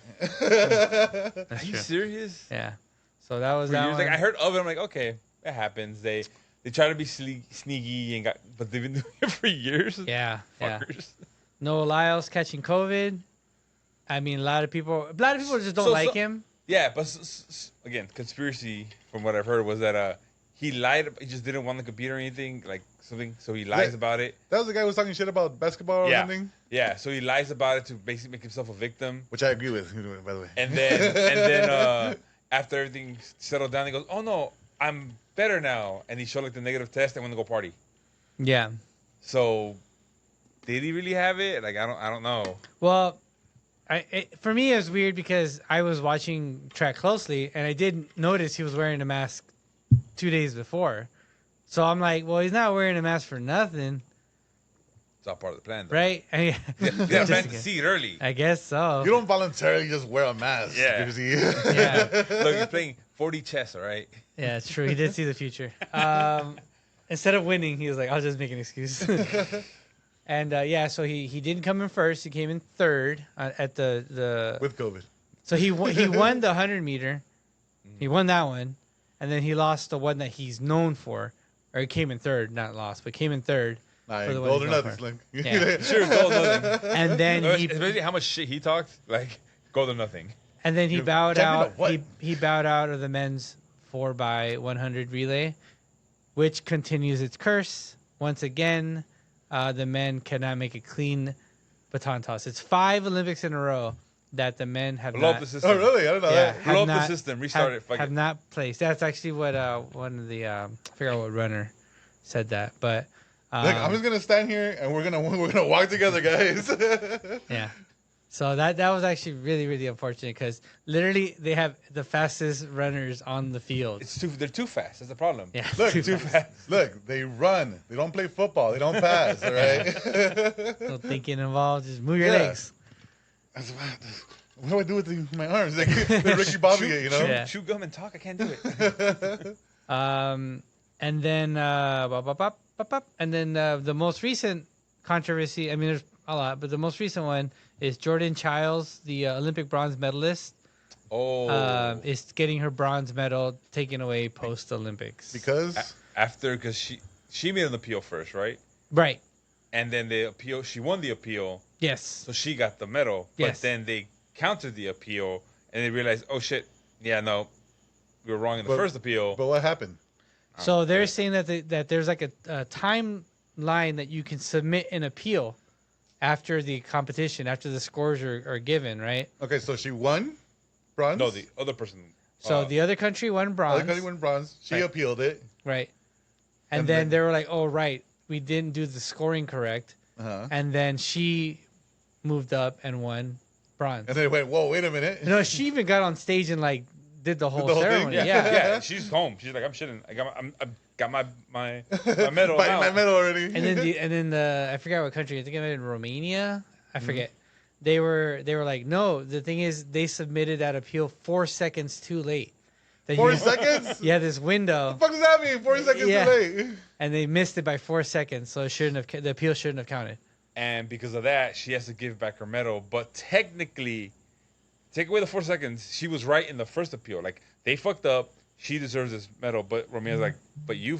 Are you serious? Yeah. So that was For that years, one. like I heard of it. I'm like, okay, it happens. They try to be sneaky but they've been doing it for years. Yeah. Fuckers. Noah Lyles catching COVID. I mean, a lot of people just don't like him. Yeah, but again, conspiracy from what I've heard was that he lied. He just didn't want to compete or anything, like something. So he lies about it. That was the guy who was talking shit about basketball or something? Yeah, so he lies about it to basically make himself a victim. Which I agree with, by the way. And then after everything settled down, he goes, "Oh no, I'm better now." And he showed like the negative test and went to go party. Yeah. So did he really have it? Like I don't know. Well, for me, it was weird because I was watching track closely and I did notice he was wearing a mask 2 days before. So I'm like, well, he's not wearing a mask for nothing. It's all part of the plan, though. Right? You gotta plant the seed early. I guess so. You don't voluntarily just wear a mask. Yeah. Yeah. Look, he's playing 4D chess, all right? Yeah, it's true. He did see the future. Instead of winning, he was like, I'll just make an excuse. And so he didn't come in first. He came in third at the with COVID. So he won the 100 meter. He won that one, and then he lost the one that he's known for, or he came in third, not lost, but came in third. For the gold or nothing, Slim. Yeah. Sure, gold or nothing. And then especially how much shit he talked, like gold or nothing. And then he bowed out. He bowed out of the men's 4x100 relay, which continues its curse once again. The men cannot make a clean baton toss. It's 5 Olympics in a row that the men have not. The system. Oh, really? I don't know that. Blow up the system. Restart it. Have not placed. That's actually what one of the I forgot what runner said that, but Like, I'm just gonna stand here and we're gonna walk together, guys. Yeah. So that was actually really, really unfortunate because literally they have the fastest runners on the field. They're too fast. That's the problem. Yeah. Look, Too fast. Look, they run. They don't play football. They don't pass. All right. No thinking involved. Just move your Yeah. legs. What do I do with my arms? Like the Ricky Bobby, you know? Yeah. Chew gum and talk. I can't do it. And then the most recent controversy. I mean, there's a lot, but the most recent one is Jordan Childs, the Olympic bronze medalist. Oh. Is getting her bronze medal taken away post Olympics. Because Because she made an appeal first, right? Right. And then the appeal, she won the appeal, Yes. so she got the medal. Yes. But then they countered the appeal, and they realized, oh shit, yeah, no, we were wrong in the first appeal. But what happened? So they're saying that there's like a timeline that you can submit an appeal after the competition, after the scores are given, right? Okay, so she won bronze. No, the other person. So the other country won bronze. other country won bronze. She Right. appealed it. Right. And, And then then- they were like, oh, right, we didn't do the scoring correct. Uh-huh. And then she moved up and won bronze. And they went, whoa, wait a minute. No, she even got on stage and like did the whole the whole thing? ceremony. Yeah. Yeah. Yeah, she's home. She's like, I'm shitting. I got my medal. Biting now. my medal already. And then the I forgot what country. I think I meant in Romania. I forget. Mm-hmm. They were like, no. The thing is, they submitted that appeal 4 seconds too late. That 4 you- seconds? Yeah, this window, What the fuck does that mean? 4 seconds Yeah. too late. and they missed it by 4 seconds, so it shouldn't have. The appeal shouldn't have counted. And because of that, she has to give back her medal. But technically, take away the 4 seconds, she was right in the first appeal. Like, they fucked up. She deserves this medal. But Romeo's like, but you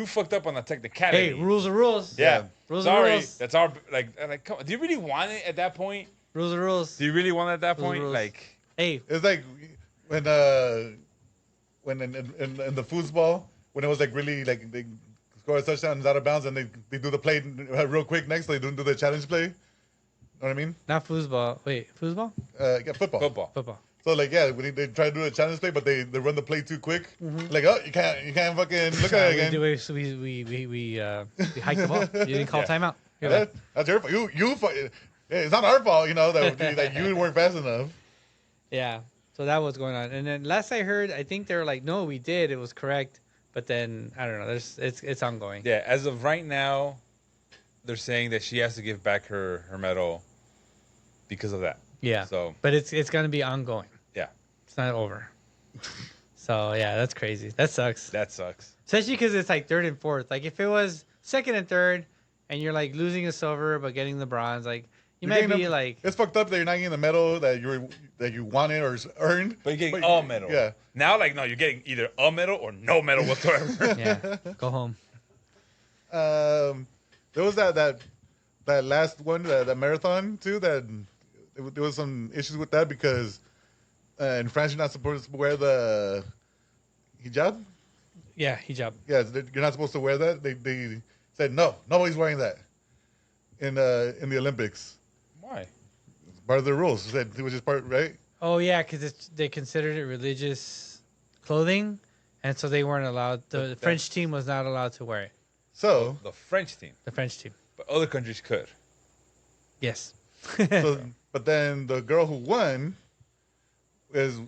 fucked up on the technicality. Hey, rules are rules. Yeah. Rules are Sorry. rules. That's our like. Come on. Do you really want it at that point? Rules are rules. Do you really want it at that Rules are point? rules. Like, Hey, It's like when in the foosball, when it was like really like they score a touchdown and it's out of bounds and they do the play real quick next, they don't do the challenge play. Know what I mean? not foosball. Wait, foosball? Yeah, football. Football. So like yeah, when they try to do a challenge play, but they run the play too quick. Like oh you can't fucking look at it again. We hiked the ball. You didn't call timeout. You're like, That's your fault. It's not our fault, you know that you weren't fast enough. yeah. So that was going on, and then last I heard, I think they were like, no, we did. It was correct, but then I don't know. It's ongoing. yeah. As of right now, they're saying that she has to give back her medal because of that. Yeah. So But it's gonna be ongoing. yeah, It's not over. So yeah, that's crazy. That sucks. that sucks. Especially because it's like third and fourth. Like if it was second and third, and you're like losing a silver but getting the bronze, like you You're might getting be a- like, It's fucked up that you're not getting the medal that you wanted or earned. But you're getting a medal. Yeah. Now, like, no, you're getting either a medal or no medal whatsoever. yeah, go home. There was that last one, that marathon too. That there was some issues with that because in France you're not supposed to wear the hijab. Yeah, hijab. Yeah, you're not supposed to wear that. They said no, nobody's wearing that in the Olympics. Why? It's part of the rules. Said it was just part, right? Oh yeah, because they considered it religious clothing, and so they weren't allowed. The French team was not allowed to wear it. So The French team, The French team. but other countries could. Yes. but then the girl who won is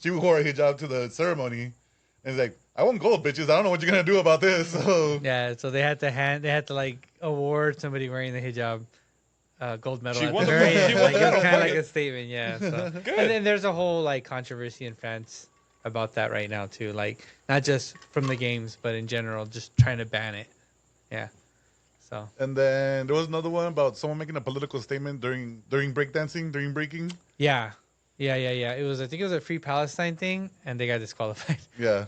she wore a hijab to the ceremony, and it's like I won gold, bitches. I don't know what you're gonna do about this. So Yeah, so they had to like award somebody wearing the hijab gold medal. She at won the the very gold- end. she won Like, the it was medal, kind of fuck like it. a statement, yeah. So. Good. And then there's a whole like controversy in France about that right now too. Like not just from the games, but in general, just trying to ban it. Yeah. So and then there was another one about someone making a political statement during breakdancing, during breaking. yeah. It was I think it was a Free Palestine thing, and they got disqualified. Yeah.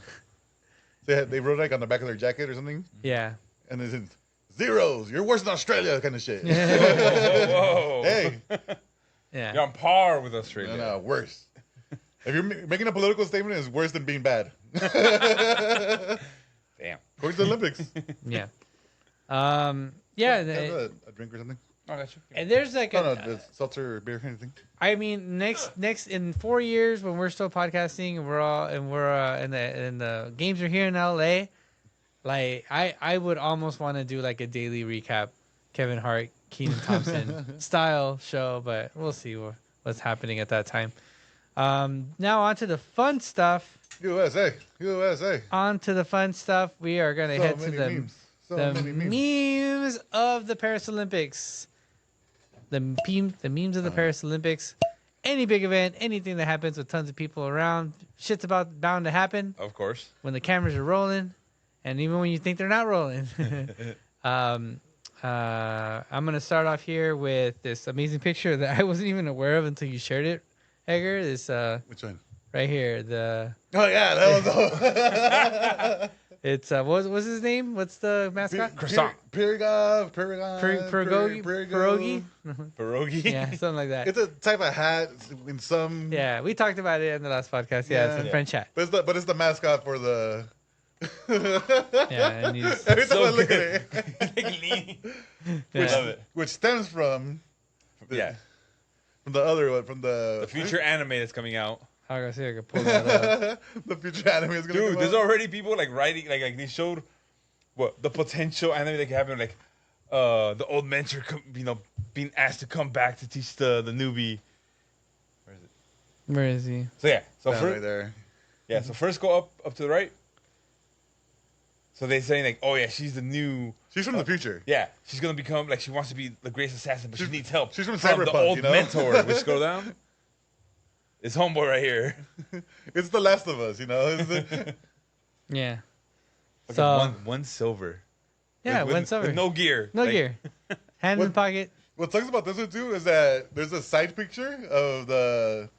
They wrote like on the back of their jacket or something, Yeah. and they said zeros. You're worse than Australia, kind of shit. Whoa. Hey, Yeah. You're on par with Australia. no, worse. If you're making a political statement, it's worse than being bad. Damn. According to the Olympics. Yeah. Yeah. Have the- a drink or something? I got you. And there's like No, a, the seltzer or beer or anything. I mean, next in 4 years when we're still podcasting and we're all and the games are here in LA, Like I would almost want to do like a daily recap, Kevin Hart, Kenan Thompson style show, but we'll see what's happening at that time. Now on to the fun stuff. USA. On to the fun stuff. We are gonna head to the memes. memes of the Paris Olympics. The memes of the Paris Olympics. Any big event, anything that happens with tons of people around, shit's bound to happen. Of course. When the cameras are rolling, and even when you think they're not rolling. I'm gonna start off here with this amazing picture that I wasn't even aware of until you shared it, Edgar. This which one? Right here. The Oh yeah, that was. It's what's his name? What's the mascot? Croissant. Pierogi. Pierogi. Yeah, something like that. It's a type of hat in some. Yeah, we talked about it in the last podcast. Yeah, it's a French hat. But it's the mascot for the. Yeah, and he's Every time so I look good. at it, Like lean. yeah. Love it. which stems from Yeah. from the other one, from the The future anime that's coming out. I'll go see if I can pull that up. the future anime is gonna Dude, come there's out. already people like writing like they showed what the potential anime that could happen, like the old mentor being asked to come back to teach the newbie. Where is it? Where is he? So yeah, so Down first, right there. yeah, so first go up to the right. So they're saying like, oh yeah, she's the new. She's from the future. Yeah, she's gonna become like she wants to be the greatest assassin, but she needs help. she's from the Cyberpunk, old you know? mentor. Which scroll down. It's homeboy right here. It's The Last of Us, you know. It's Yeah. Look So at one silver. yeah, With- once over. with no gear. No Like, gear. Hand in the pocket. What sucks about this one too is that there's a side picture of the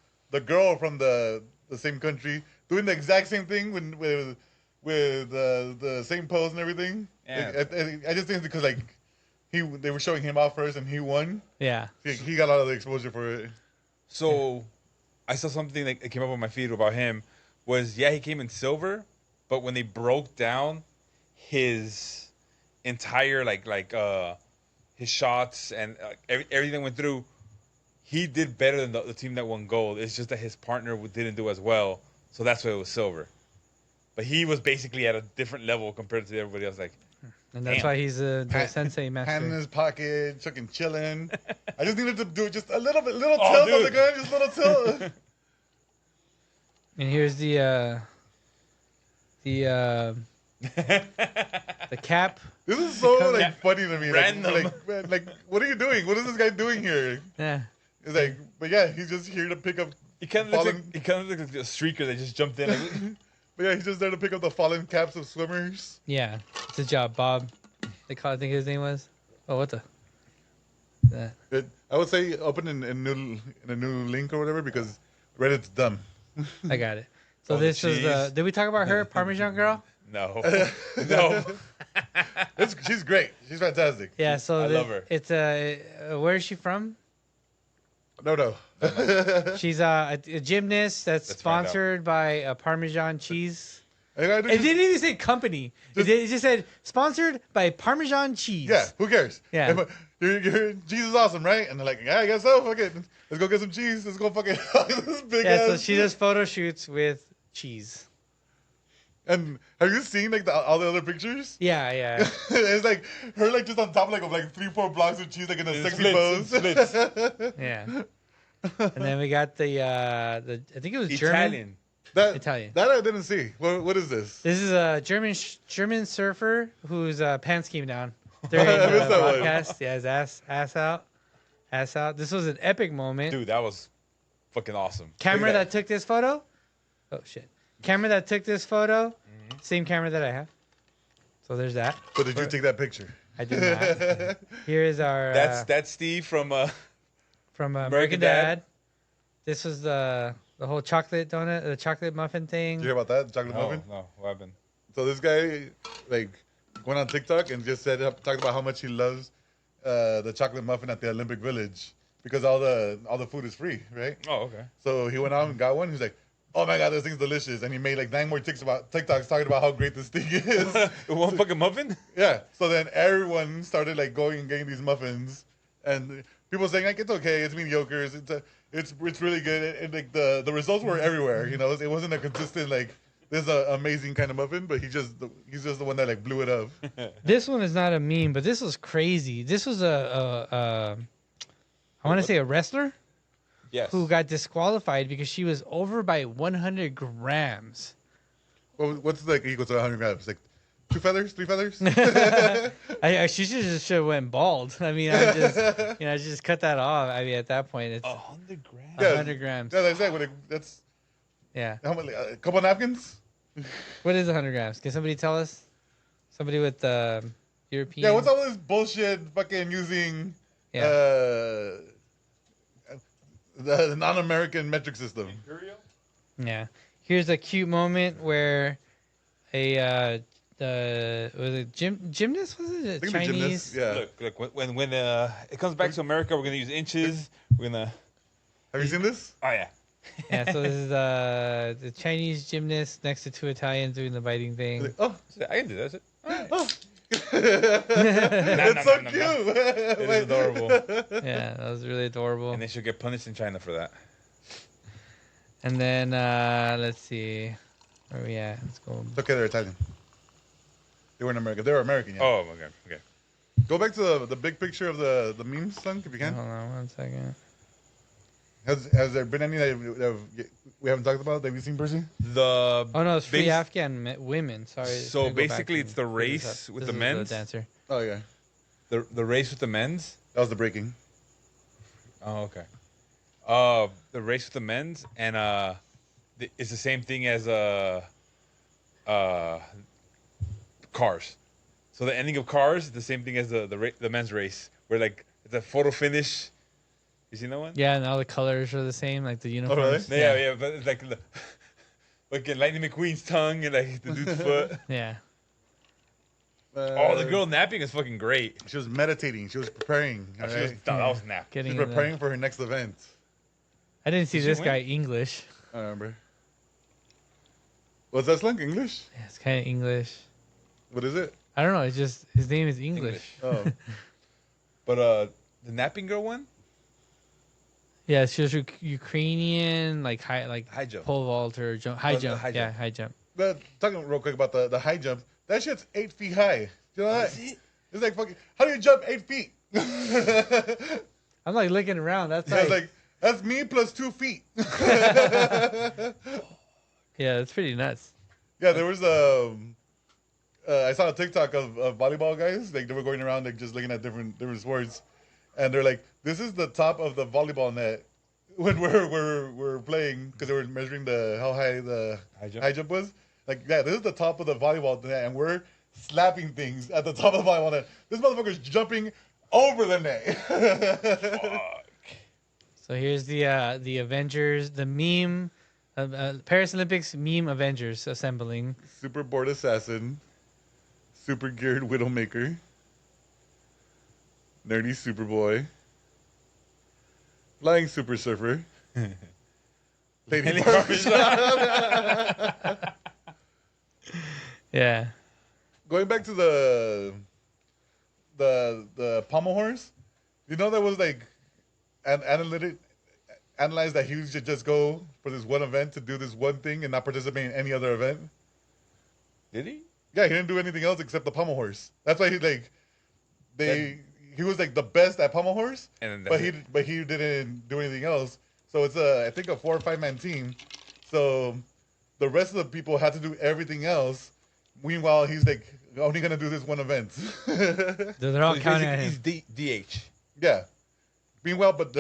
girl from the same country doing the exact same thing with the same pose and everything. Yeah. I just think it's because like they were showing him off first and he won. Yeah. He got a lot of the exposure for it. So, I saw something that came up on my feed about him. He came in silver, but when they broke down his entire his shots and everything that went through, he did better than the team that won gold. It's just that his partner didn't do as well, so that's why it was silver. But he was basically at a different level compared to everybody else. Like, And that's Damn. why he's the sensei Hand in master. his pocket, fucking chilling. I just needed to do just a little tilt Oh, of the dude. gun, just a little tilt. And here's the cap. This is so Yeah. funny to me. Random. Like, man, like, what are you doing? What is this guy doing here? Yeah. It's like, but yeah, he's just here to pick up. he kind of looks Fallen- like a streaker that just jumped in. Like, But yeah, he's just there to pick up the fallen caps of swimmers. Yeah. It's his job, Bob. I think his name was. Oh, what the? That. I would say open in a new link or whatever because Reddit's dumb. I got it. So Oh, the this is cheese. did we talk about her, Parmesan girl? no, no. She's great. She's fantastic. Yeah, so I love her. It's where is she from? No. She's a gymnast that's Let's find out. sponsored by Parmesan cheese. And I It just- didn't even say company. It just said sponsored by Parmesan cheese. Yeah, who cares? Yeah. You're cheese is awesome, right? And they're like, yeah, I guess so. Fuck it. Let's go get some cheese. Let's go fucking this big Yeah, ass. so she does photo shoots with cheese. And have you seen like all the other pictures? Yeah. It's like her like just on top of 3-4 blocks of cheese like in a sexy Splits, pose. splits. Yeah. And then we got the I think it was German. Italian. Italian. That I didn't see. What is this? This is a German surfer whose pants came down during I the missed that one. broadcast. Yeah, his ass out. This was an epic moment. Dude, that was fucking awesome. Camera Look at that took this photo. Oh shit. Camera that took this photo. Same camera that I have. So there's that. But did you take that picture? I did not. Here is our That's Steve from from American American Dad. Dad. This was the whole chocolate donut, the chocolate muffin thing. Did you hear about that? Chocolate muffin? No, what happened? So this guy went on TikTok and just talked about how much he loves the chocolate muffin at the Olympic Village because all the food is free, right? Oh, okay. So he went out and got one. He's like, "Oh my god, this thing's delicious!" And he made 9 more TikToks talking about how great this thing is. One fucking muffin? Yeah. So then everyone started going and getting these muffins, and people saying it's okay, it's mediocre, it's really good, and the results were everywhere. You know, it wasn't a consistent this is an amazing kind of muffin, but he's just the one that like blew it up. This one is not a meme, but this was crazy. This was I want to say a wrestler Yes. who got disqualified because she was over by 100 grams. Well, what's like equal to 100 grams? Like 2 feathers, 3 feathers? She should have went bald. I mean, I just cut that off. I mean, at that point, it's 100 grams. Yeah. 100 grams. Yeah, that's it. That's Yeah. how many? A couple of napkins? What is 100 grams? Can somebody tell us? Somebody with European. Yeah, what's all this bullshit fucking using the non-American metric system? Imperial? Yeah. Here's a cute moment where a was it gymnast? Was it I think the Chinese? gymnast, yeah. Look, when it comes back to America, we're gonna use inches. We're gonna. Have you seen this? Oh yeah. Yeah. So this is the Chinese gymnast next to 2 Italians doing the biting thing. Like, oh, I can do that. oh. It's It's so cute. It is adorable. Yeah, that was really adorable. And they should get punished in China for that. And then let's see, where are we at? Let's go. It's okay, they're Italian. They weren't American. They were American, yeah. Oh, okay. Go back to the big picture of the meme slunk, if you can. Hold on 1 second. Has there been any that we haven't talked about that you've seen, Percy? Oh no, it's free base- Afghan women. Sorry. So Let me go back basically, and it's the pull this race up. with This the is men's? dancer. Oh, yeah. The race with the men's. That was the breaking. Oh, okay. The race with the men's and it's the same thing as Cars. So the ending of Cars is the same thing as the men's race, where like it's a photo finish. You seen that one? Yeah, and all the colors are the same, like the uniforms. really? Yeah, but it's like like Lightning McQueen's tongue and like the dude's foot. Yeah. Oh, the girl napping is fucking great. She was meditating. She was preparing. All That right? was nap. Getting She's in the- preparing for her next event. I didn't see Did she this win? guy English. I remember. Was that slunk English? Yeah, it's kind of English. What is it? I don't know. It's just his name is English. Oh. But the napping girl one, Yeah, she was Ukrainian, like high jump. pole vault or high the jump. high Yeah, jump. high jump. But talking real quick about the high jump. That shit's 8 feet high. You know that? It's like fucking. How do you jump 8 feet? I'm like looking around. That's Yeah, like, like that's me plus 2 feet. yeah, it's pretty nuts. Yeah, there was I saw a TikTok of volleyball guys. Like they were going around like just looking at different sports, and they're like, "This is the top of the volleyball net when we're playing because they were measuring how high the high jump was. Like, yeah, this is the top of the volleyball net, and we're slapping things at the top of the volleyball net. This motherfucker's jumping over the net. So here's the Avengers, the meme, Paris Olympics meme Avengers assembling. Super bored assassin, super geared widowmaker, nerdy superboy, flying super surfer, lady barbershop. Yeah. Going back to the pommel horse, you know that was like analyzed that he should just go for this one event to do this one thing and not participate in any other event. Did he? Yeah, he didn't do anything else except the pommel horse. That's why he was like the best at pommel horse, And then but he didn't do anything else. So it's I think a 4 or 5 man team. So the rest of the people had to do everything else. Meanwhile, he's like only gonna do this one event. They're all he's counting at basically- him. He's DH. Yeah. Meanwhile, but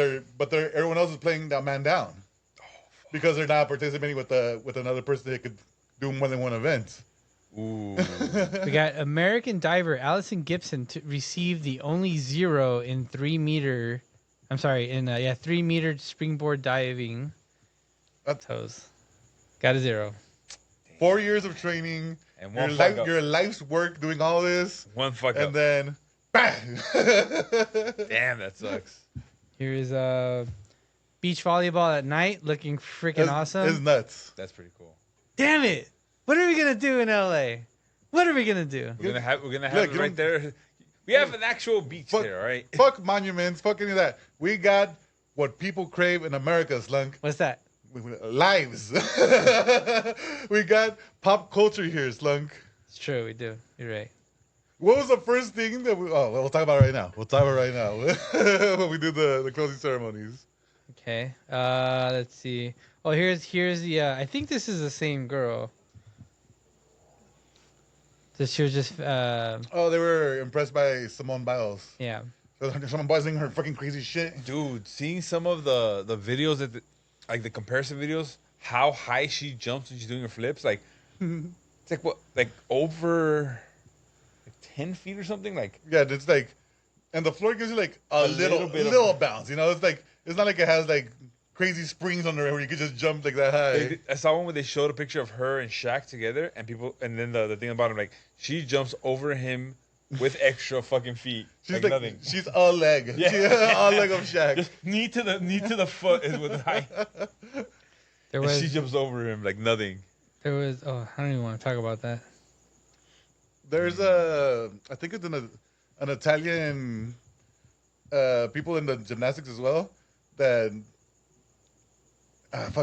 everyone else is playing that man down because they're not participating with another person that could do more than one event. Ooh. We got American diver Allison Gibson to receive the only 0 in 3 meter. I'm sorry, in 3 meter springboard diving. Toes. Got a 0. 4 years of training And your, one fuck up. your life's work doing all this, One fuck and up. then bang. Damn, that sucks. Here is beach volleyball at night, looking freaking awesome. It's nuts. That's pretty cool. Damn it! What are we gonna do in LA? What are we gonna do? We're gonna have Look, it right there. We have an actual beach Fuck- there, all right? Fuck monuments. Fuck any of that. We got what people crave in America, Slunk. What's that? lives. We got pop culture here, Slunk. It's true, we do. You're right. What was the first thing that we... Oh, we'll talk about it right now. When we do the closing ceremonies. Okay. Let's see. Oh, here's the. I think this is the same girl. She was just. Oh, they were impressed by Simone Biles. Yeah. Simone Biles doing her fucking crazy shit. Dude, seeing some of the videos like the comparison videos, how high she jumps when she's doing her flips, like it's like what, like over like 10 feet or something, like. Yeah, it's like, and the floor gives you like a little bounce. You know, it's like it's not like it has like crazy springs under it where you could just jump like that high. I saw one where they showed a picture of her and Shaq together, and then the thing about him, like she jumps over him with extra fucking feet. She's like nothing. She's a leg. Yeah. A leg of Shaq. Just knee to the foot is with height. She jumps over him like nothing. There was. Oh, I don't even want to talk about that. There's I think it's an Italian people in the gymnastics as well that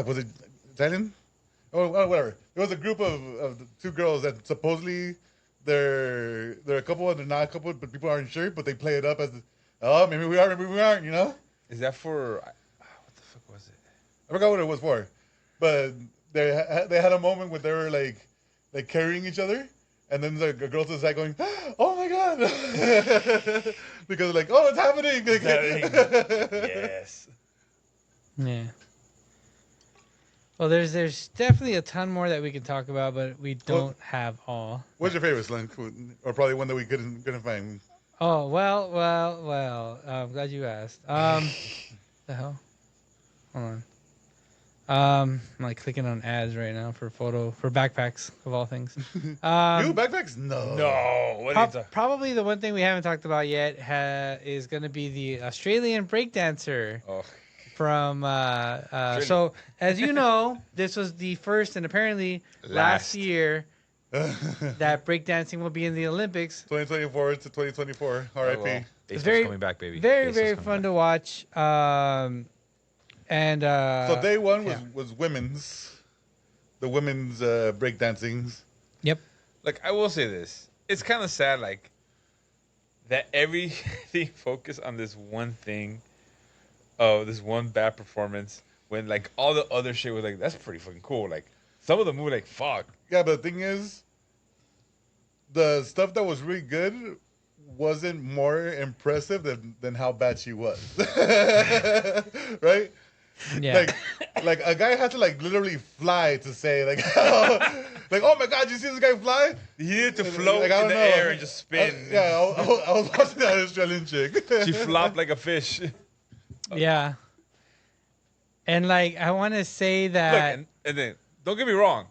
was it Italian? Oh, whatever. There was a group of the two girls that supposedly they're a couple and they're not a couple, but people aren't sure, but they play it up as maybe we are, maybe we aren't, you know? Is that for what the fuck was it? I forgot what it was for, but they had a moment where they were like carrying each other. And then the girls to the side going, "Oh my god!" Because like, "Oh, it's happening!" Yes. Yeah. Well, there's definitely a ton more that we can talk about, but we don't have all. What's your favorite, Slink? Or probably one that we couldn't find? Oh well. I'm glad you asked. The hell? Hold on. I'm like clicking on ads right now for backpacks of all things. You backpacks? No. What is that? Probably the one thing we haven't talked about yet is going to be the Australian breakdancer. Oh. From so as you know, this was the first and apparently last year that breakdancing will be in the Olympics. 2024 to 2024. RIP. Oh, well. It's very coming back, baby. Very fun to watch. And so day one was the women's breakdancing. Yep. Like I will say this, it's kind of sad, like that everything focused on this one thing, this one bad performance. When like all the other shit was like, that's pretty fucking cool. Like some of the movie, like fuck. Yeah, but the thing is, the stuff that was really good wasn't more impressive than how bad she was. Right? Yeah. Like a guy had to like literally fly to say like, oh my god, you see this guy fly? He needed to float like, in the air and just spin. I was watching that Australian chick. She flopped like a fish. Yeah. And like I want to say that. Look, and then don't get me wrong,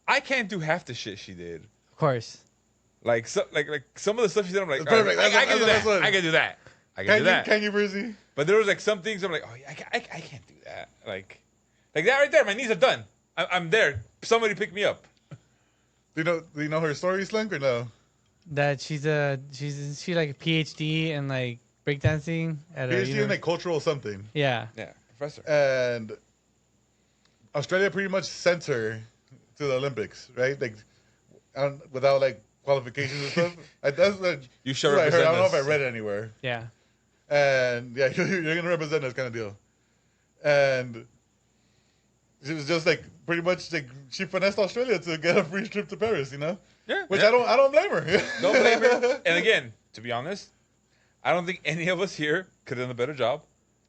I can't do half the shit she did. Of course. Like some of the stuff she did, I'm like, perfect. I can do that. I can do that. I can do that. Can you, Brizzy? But there was like some things I'm like, oh, I can't do that. Like that right there. My knees are done. I'm there. Somebody pick me up. Do you know her story, Slink, or no? That she's like a PhD in like breakdancing at PhD in like cultural something. Yeah. Yeah, professor. And Australia pretty much sent her to the Olympics, right? Like without like qualifications and stuff. That's what you should I heard. represent I don't know us. if I read it anywhere. Yeah. And yeah, you're gonna represent us, kind of deal. And she was just like pretty much like she finessed Australia to get a free trip to Paris, you know? Yeah. Which I don't blame her. Don't blame her. And again, to be honest, I don't think any of us here could have done a better job.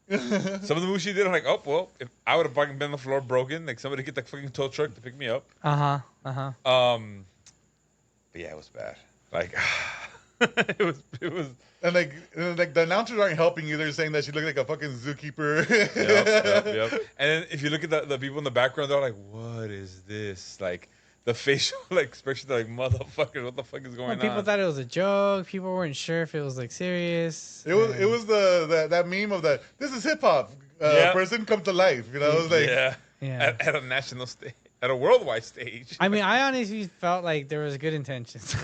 Some of the moves she did, I'm like, oh well, if I would have fucking been on the floor broken, like somebody get the fucking tow truck to pick me up. But yeah, it was bad. Like it was. And like the announcers aren't helping you. They're saying that she looked like a fucking zookeeper. Yep. And then if you look at the people in the background, they're like, "What is this?" Like the facial expression, they're like, "Motherfuckers, what the fuck is going on?" People thought it was a joke. People weren't sure if it was like serious. It was that meme of that. This is hip hop. Person come to life. You know, it was like at a national stage, at a worldwide stage. I mean, I honestly felt like there was good intentions.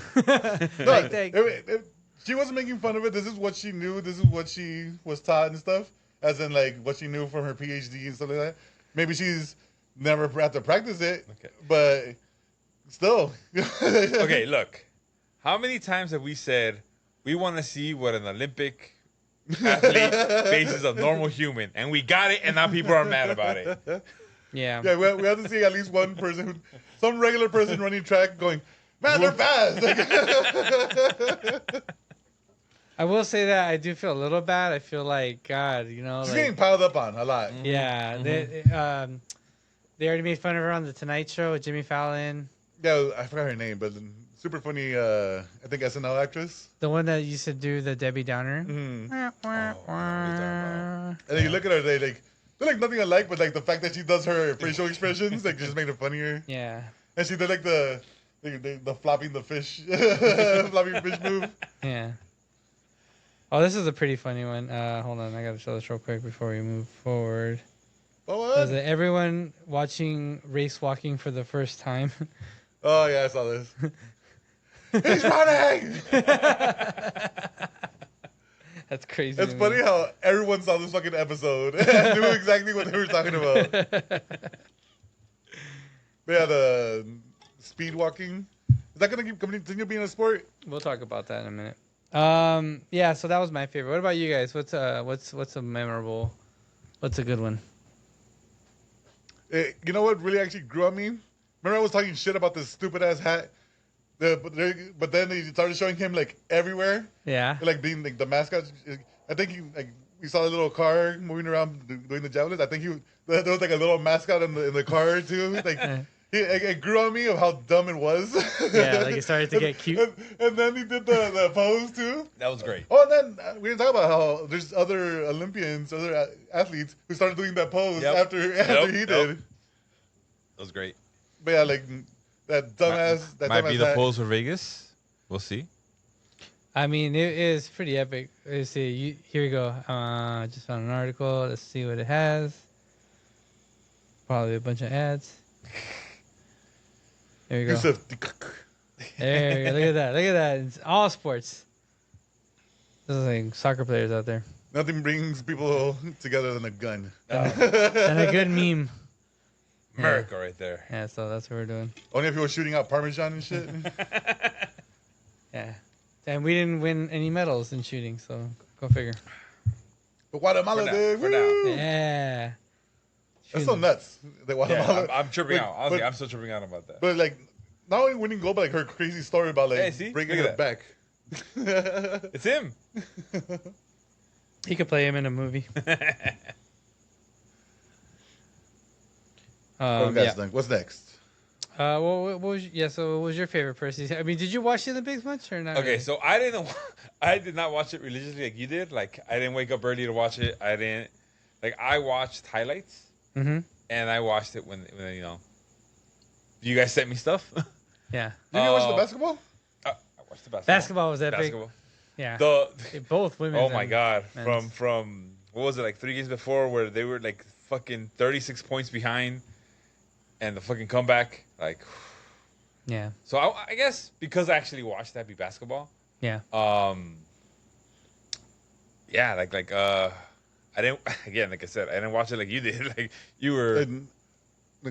She wasn't making fun of it. This is what she knew. This is what she was taught and stuff. As in, like, what she knew from her PhD and stuff like that. Maybe she's never have to practice it. Okay. But still. Okay, look. How many times have we said we want to see what an Olympic athlete faces a normal human, and we got it, and now people are mad about it. Yeah. Yeah, we have to see at least one person, some regular person running track going, man, they're fast. I will say that I do feel a little bad. I feel like, God, She's like, getting piled up on a lot. yeah, they already made fun of her on the Tonight Show with Jimmy Fallon. Yeah, I forgot her name, but super funny, I think SNL actress. The one that used to do the Debbie Downer. Mm-hmm. Oh, And then you look at her, they're like nothing alike, but like the fact that she does her facial expressions, like just made it funnier. Yeah. And she did like the flopping the fish, flopping fish move. Yeah. Oh, this is a pretty funny one. Hold on, I gotta show this real quick before we move forward. Oh, Is it everyone watching race walking for the first time? Oh yeah, I saw this. He's running. That's crazy. It's funny how everyone saw this fucking episode and knew exactly what they were talking about. They had speed walking. Is that gonna continue being a sport? We'll talk about that in a minute. Yeah, so that was my favorite. What about you guys? What's a memorable? What's a good one? You know what really actually grew on me? Remember I was talking shit about this stupid ass hat? But then they started showing him like everywhere. Yeah. Like being like the mascot. I think we saw a little car moving around doing the javelins. I think there was like a little mascot in the car too. Like it grew on me of how dumb it was. Yeah, like it started to get cute. And then he did the pose too. That was great. Oh, and then we didn't talk about how there's other Olympians, other athletes who started doing that pose after he did. That was great. But yeah, like that dumbass. Might be the hat. pose for Vegas. We'll see. I mean, it is pretty epic. Let's see. Here we go. Just found an article. Let's see what it has. Probably a bunch of ads. There we go. There we go. Look at that. Look at that. It's all sports. This is like soccer players out there. Nothing brings people together than a gun. And a good meme. America right there. Yeah, so that's what we're doing. Only if you were shooting out Parmesan and shit. Yeah. And we didn't win any medals in shooting, so go figure. But Guatemala did. For now. Yeah. That's so nuts. The Guatemala. Yeah, I'm tripping out. Honestly, I'm still tripping out about that. But like, not only winning gold, but like her crazy story about like breaking her back. It's him. He could play him in a movie. What's next? So what was your favorite person? I mean, did you watch the Olympics much or not? Okay, really? so I did not watch it religiously like you did. Like I didn't wake up early to watch it. I watched highlights. Mm-hmm. And I watched it when you guys sent me stuff. Yeah. Did you watch the basketball? I watched the basketball. Basketball was epic. Basketball. Yeah. Both women. Oh my god! Men's. From what was it, like 3 games before, where they were like fucking 36 points behind, and the fucking comeback, like. Yeah. So I guess because I actually watched that be basketball. Yeah. Yeah, I didn't. Again, like I said, I didn't watch it like you did. Like you were. And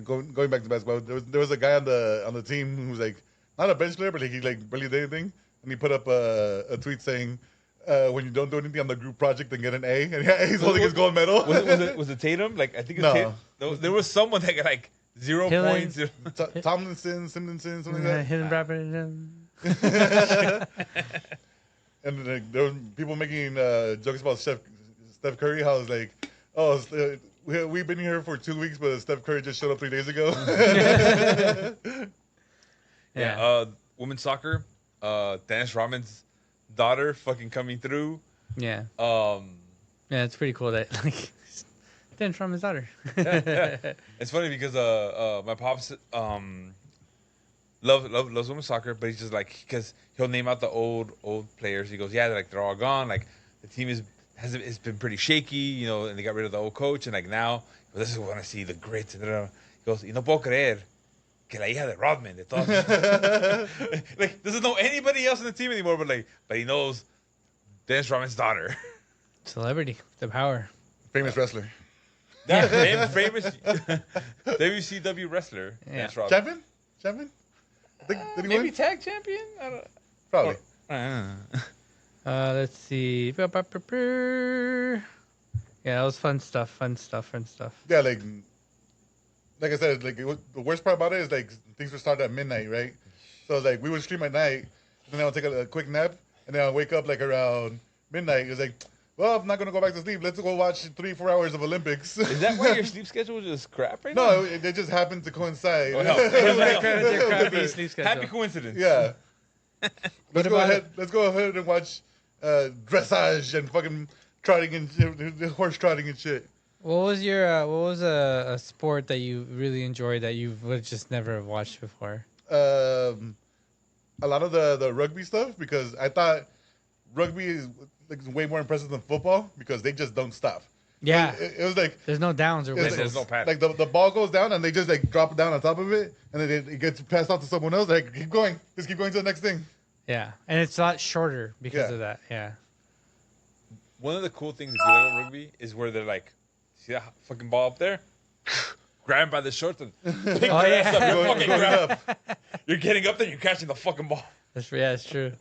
going back to basketball, there was a guy on the team who was like not a bench player, but like, he like barely did anything, and he put up a tweet saying, "When you don't do anything on the group project, then get an A." And he's holding his gold medal. Was it Tatum? Like I think it was Tatum. No, there was someone that got like 0 points. Tomlinson, Simonson, something like that. Hidden rapper. And there was people making jokes about Steph Curry. How it's like, oh, we've been here for 2 weeks, but Steph Curry just showed up 3 days ago. Yeah. Women's soccer. Dennis Rodman's daughter fucking coming through. Yeah. Yeah, it's pretty cool that like Dennis Rodman's daughter. Yeah. It's funny because my pops loves women's soccer, but he's just like, because he'll name out the old players. He goes, yeah, they're all gone. Like the team it's been pretty shaky, and they got rid of the old coach, and like now this is what I see, the grit. And he goes, y no puedo creer que la hija de Rodman de todos. Like doesn't know anybody else in the team anymore, but he knows Dennis Rodman's daughter. Celebrity, the power. Famous wrestler. Yeah, famous. WCW wrestler. Yeah. Dance Rob. Champion? Champion? Did he Maybe win? tag champion? I don't Probably. Let's see. Yeah, that was fun stuff. Yeah, like I said, like the worst part about it is like things would start at midnight, right? So like we would stream at night, and then I'll take a quick nap, and then I'll wake up like around midnight. It's like, well, I'm not gonna go back to sleep. Let's go watch 3-4 hours of Olympics. Is that why your sleep schedule is just crap right now? No, it just happened to coincide. Oh, no. Crappy sleep schedule. Happy coincidence. Yeah. Let's go about ahead. Let's go ahead and watch dressage and fucking trotting and horse trotting and shit. What was your what was a sport that you really enjoyed that you would just never have watched before? A lot of the rugby stuff, because I thought rugby is like way more impressive than football because they just don't stop. Yeah, It was like there's no downs or There's whistles. no pass. like the ball goes down and they just like drop it down on top of it, and then it gets passed off to someone else. Like keep going, just keep going to the next thing. Yeah, and it's a lot shorter because Yeah. of that. Yeah. One of the cool things if you like rugby is where they're like, see that fucking ball up there? Grab him by the shorts and pick your ass up. You're, fucking Going grab- up. you're getting up there, you're catching the fucking ball. It's true.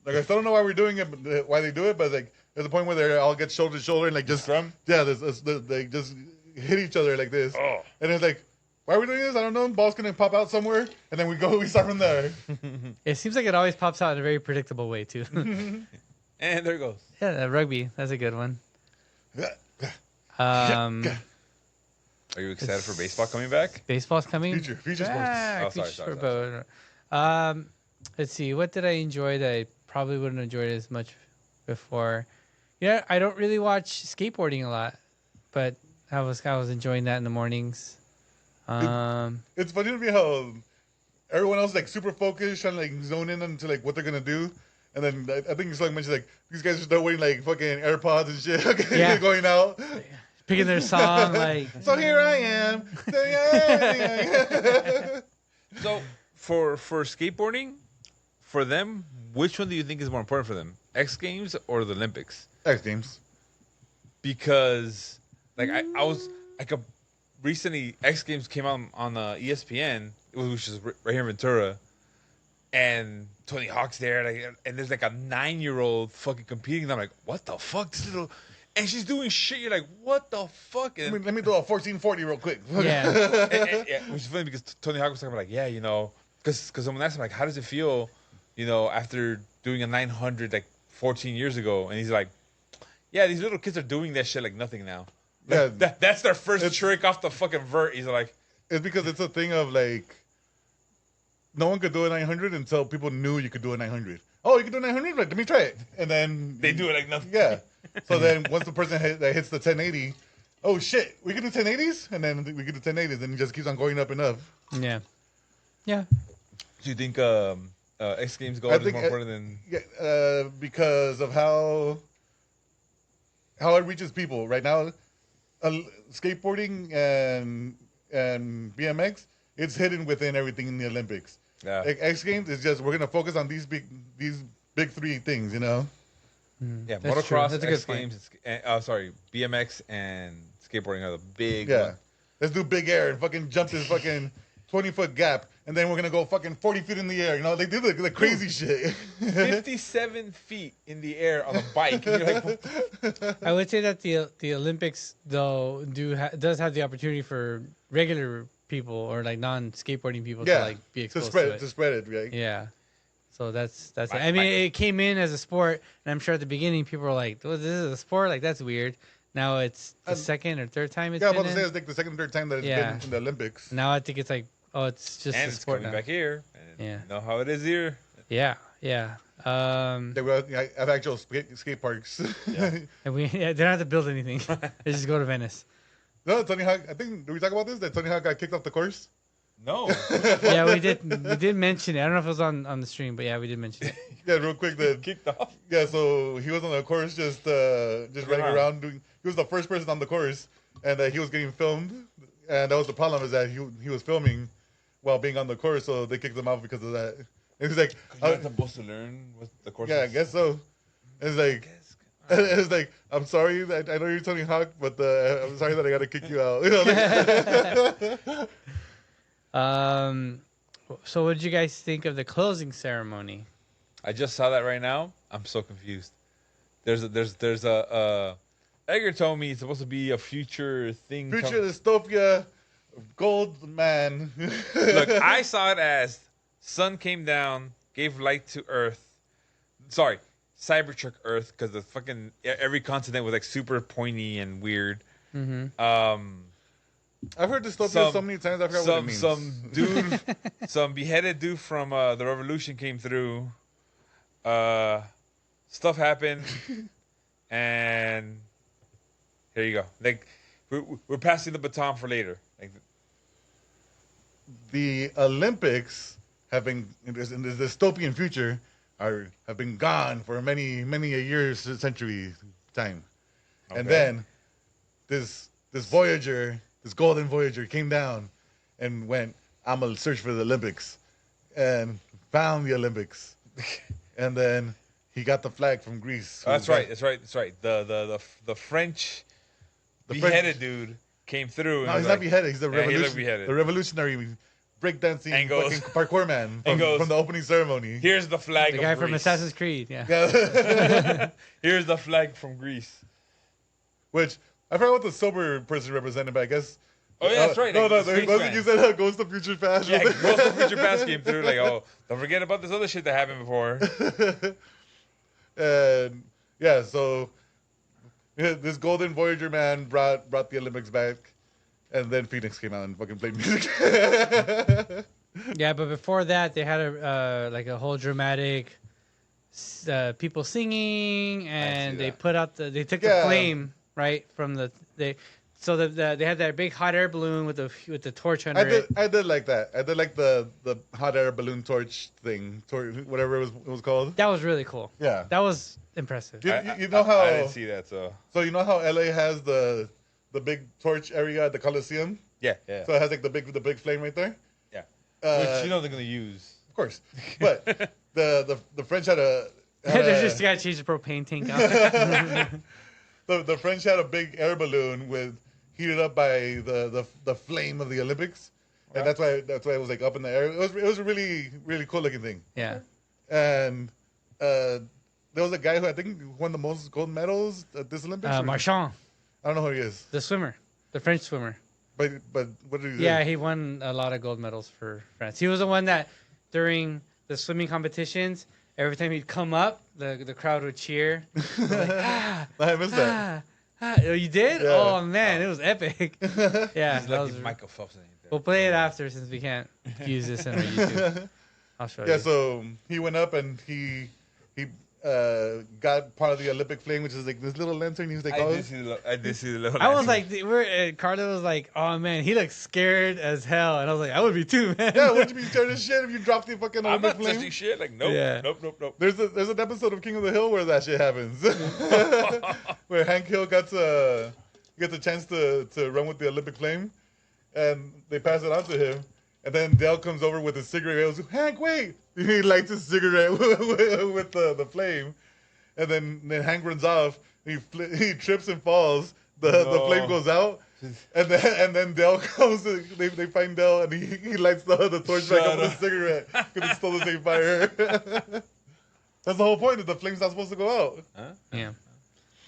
Like I still don't know why we're doing it, but why they do it, but like there's a point where they all get shoulder to shoulder and like just Scrum? yeah, they just hit each other like this, Oh. and it's like, why are we doing this? I don't know. Ball's gonna pop out somewhere, and then we start from there. It seems like it always pops out in a very predictable way too. And there it goes. Yeah, rugby. That's a good one. Are you excited for It's- baseball coming back? Baseball's coming. Future sports. Oh, sorry, future sorry, sport. Let's see. What did I enjoy that I probably wouldn't enjoy it as much before? Yeah, I don't really watch skateboarding a lot, but I was enjoying that in the mornings. It's funny to me how everyone else is like super focused, trying to like zone in into like what they're gonna do, and then I think it's like mentioned like these guys are still wearing like fucking AirPods and shit, Yeah. going out. Picking their song like. So here I am. So for skateboarding, for them, which one do you think is more important for them? X Games or the Olympics? X Games. Because like I was like recently X Games came out on ESPN, which is right here in Ventura, and Tony Hawk's there, like, and there's like a 9-year-old fucking competing. And I'm like, what the fuck, this little, and she's doing shit. You're like, what the fuck? And, Let me do a 1440 real quick. Yeah. yeah, which is funny because Tony Hawk was talking about like, yeah, you know, because someone asked him like, how does it feel, you know, after doing a 900 like 14 years ago, and he's like, yeah, these little kids are doing that shit like nothing now. Like, Yeah. that's their first trick off the fucking vert. He's like, It's because it's a thing of like, no one could do a 900 until people knew you could do a 900. Oh, you can do a 900? Like, let me try it. And then they do it like nothing. Yeah. So then once the person that hits the 1080, oh shit, we can do 1080s? And then we can do 1080s, and it just keeps on going up and up. Yeah. Yeah. Do you think X Games gold I is think, more important than? Yeah, because of how it reaches people. Right now, skateboarding and BMX, it's hidden within everything in the Olympics. Yeah. Like X Games is just, we're going to focus on these big three things, you know? Yeah, That's true. motocross, That's a good X point. Games, sorry, BMX and skateboarding are the big Yeah. ones. Let's do big air and fucking jump this fucking 20-foot gap, and then we're gonna go fucking 40 feet in the air. You know, they do the crazy shit. 57 feet in the air on a bike. And you're like, what the I would say that the Olympics though does have the opportunity for regular people or like non-skateboarding people to like be exposed to it. To spread it, right? Yeah. So that's it. I mean, it came in as a sport, and I'm sure at the beginning people were like, "Oh, this is a sport? Like that's weird." Now it's the second or third time it's Yeah, I was been about to say in. it's like the second or third time that it's Yeah. been in the Olympics. Now I think it's like, oh, it's just and a it's sport coming now. back here. And Yeah. You know how it is here. Yeah. They have actual skate parks. Yeah. And they don't have to build anything. They just go to Venice. No, Tony Hawk. I think, did we talk about this? That Tony Hawk got kicked off the course. No. Yeah, we did mention it. I don't know if it was on the stream, but yeah, we did mention it. Yeah, real quick. Kicked off. Yeah, so he was on the course just running around doing. He was the first person on the course, and he was getting filmed. And that was the problem, is that he was filming while being on the course, so they kicked him out because of that. And he's like, You're not supposed to learn what the course yeah, I is. guess so. And it's like, And it's like, I'm sorry, I know you're Tony Hawk, but I'm sorry that I got to kick you out. So what did you guys think of the closing ceremony? I just saw that right now. I'm so confused. There's a Edgar told me it's supposed to be a future thing. Future dystopia, gold man. Look, I saw it as sun came down, gave light to Earth. Sorry, Cybertruck Earth, because the fucking every continent was like super pointy and weird. I've heard dystopia so many times. I forgot what it means. Some dude, some beheaded dude from the revolution came through. Stuff happened, and here you go. Like we're passing the baton for later. Like the Olympics have been in this dystopian future have been gone for many a years, century time, and then this Voyager. This golden Voyager came down and went, I'm going to search for the Olympics, and found the Olympics. And then he got the flag from Greece. That's right. The French beheaded dude came through. No, he's not beheaded. He's the beheaded. The revolutionary breakdancing goes, fucking parkour man from the opening ceremony. Here's the flag the of guy Greece. from Assassin's Creed, yeah. Here's the flag from Greece. Which... I forgot what the sober person represented, but I guess... Oh, yeah, that's right. No, you said Ghost of Future Past. Yeah, Ghost of Future Past came through like, oh, don't forget about this other shit that happened before. And, yeah, so this golden Voyager man brought the Olympics back, and then Phoenix came out and fucking played music. Yeah, but before that, they had a whole dramatic people singing, and they put out they took the flame... Right from they had that big hot air balloon with the torch under it. I did like that. I did like the hot air balloon torch thing, whatever it was called. That was really cool. Yeah, that was impressive. You know how I didn't see that. So you know how LA has the big torch area at the Coliseum. Yeah. So it has like the big flame right there. Yeah, which you know they're gonna use, of course. But the French had a. They just gotta change the propane tank out. The French had a big air balloon heated up by the flame of the Olympics, and that's why it was like up in the air. It was a really cool looking thing. Yeah, and there was a guy who I think won the most gold medals at this Olympics. Marchand. I don't know who he is. The swimmer, the French swimmer. But what did he do? Yeah, he won a lot of gold medals for France. He was the one that during the swimming competitions. Every time he'd come up, the crowd would cheer. Like, I missed that. Oh, you did? Yeah. Oh, man, it was epic. Yeah. He's like Michael Phelps. We'll play it after since we can't use this on our YouTube. I'll show you. Yeah, so he went up and he got part of the Olympic flame, which is like this little lantern. He was like, I did see the little I was like, Carla was like, oh man, he looks scared as hell. And I was like, I would be too, man. Yeah, wouldn't you be scared as shit if you dropped the fucking Olympic flame? I'm not touching shit. Like, nope, yeah. nope. There's an episode of King of the Hill where that shit happens. Where Hank Hill gets a chance to run with the Olympic flame, and they pass it on to him. And then Dale comes over with a cigarette. He goes, Hank, wait! He lights his cigarette with the flame. And then Hank runs off. He trips and falls. The flame goes out. And then Dale comes. They find Dale, and he lights the torch back up with a cigarette because it's still the same fire. That's the whole point, that the flame's not supposed to go out. Huh? Yeah.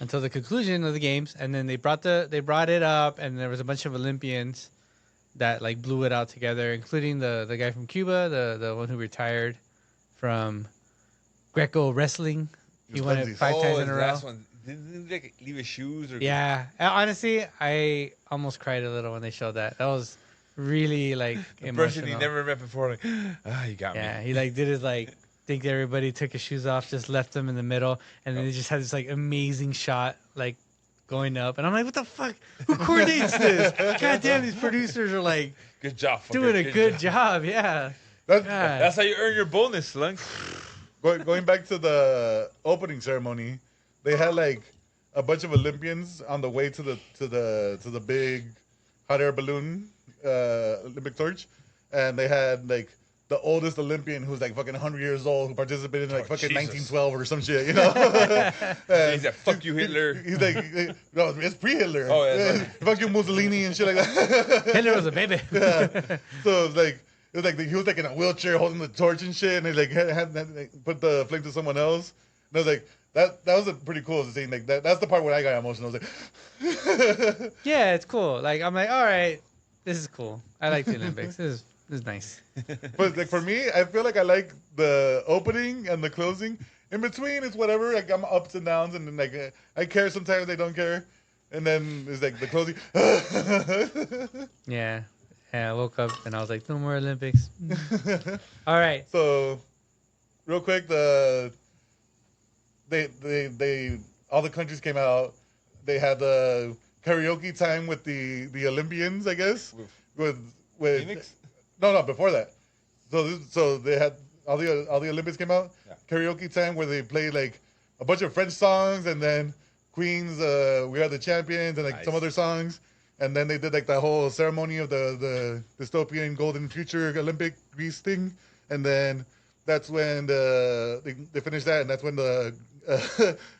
Until the conclusion of the games. And then they brought it up, and there was a bunch of Olympians that like blew it out together, including the guy from Cuba, the one who retired from Greco wrestling. He won it 5 times in a row. Last one. Didn't he like leave his shoes? Or Yeah. Honestly, I almost cried a little when they showed that. That was really like the emotional. person he never met before. Like, you got me. Yeah, he like did his like. Think everybody took his shoes off, just left them in the middle, and then they just had this like amazing shot like going up, and I'm like, what the fuck? Who coordinates this? God damn, these producers are like, good job, doing a good job. Yeah, that's how you earn your bonus, Slunk. Going back to the opening ceremony, they had like a bunch of Olympians on the way to the big hot air balloon Olympic torch, and they had like the oldest Olympian who's like fucking 100 years old who participated in like fucking Jesus. 1912 or some shit, you know? He's like, fuck you, Hitler. He's like, no, it's pre-Hitler. Oh, yeah, Fuck you, Mussolini and shit like that. Hitler was a baby. So it was like he was like in a wheelchair holding the torch and shit, and he like had put the flame to someone else. And I was like, that was a pretty cool scene. Like that's the part where I got emotional. I was like, Yeah, it's cool. Like I'm like, all right, this is cool. I like the Olympics. This is nice. but like for me, I feel like I like the opening and the closing. In between, it's whatever. Like I'm ups and downs, and then like I care sometimes, I don't care, and then it's like the closing. Yeah. I woke up and I was like, no more Olympics. All right. So, real quick, they all the countries came out. They had the karaoke time with the Olympians, I guess. With Phoenix? No, before that. So they had all the Olympians came out. Yeah. Karaoke time where they played like a bunch of French songs and then Queen's "We Are the Champions" and like some other songs. And then they did like the whole ceremony of the dystopian golden future Olympic Greece thing. And then that's when they finished that, and that's when the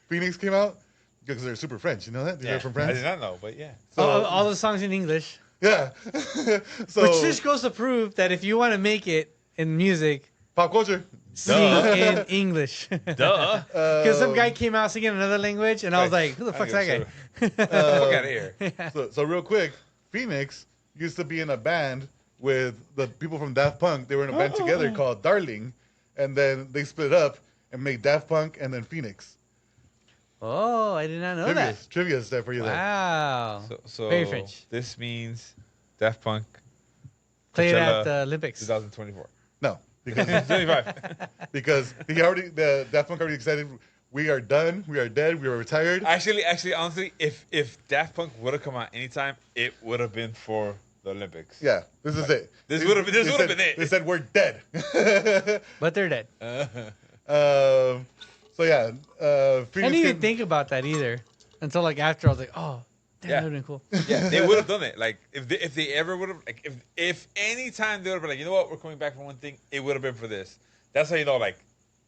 Phoenix came out. Because they're super French, you know that? They're from I France. did not know, but yeah. So, all the songs in English. yeah. So Which just goes to prove that if you want to make it in music, pop culture. sing in English. Duh. Because some guy came out singing another language, and I was like, who the fuck's that guy? Fuck out of here. So real quick, Phoenix used to be in a band with the people from Daft Punk. They were in a band together called Darling, and then they split up and made Daft Punk and then Phoenix. Oh, I did not know that. Trivia stuff for you there. Wow. So Very French. This means Daft Punk Played Coachella at the Olympics. 2024. No, because 25. because the Daft Punk already decided we are done, we are dead, we are retired. Actually, honestly, if Daft Punk would have come out anytime, it would have been for the Olympics. Yeah, this is it. This would have been it. They said we're dead. But they're dead. So yeah, I Phoenix didn't even came- think about that either until like after I was like, oh, damn, Yeah. that would have been cool. Yeah, they would have done it. Like if they ever would have, like if any time they would have been like, you know what, we're coming back for one thing, it would have been for this. That's how you know, like,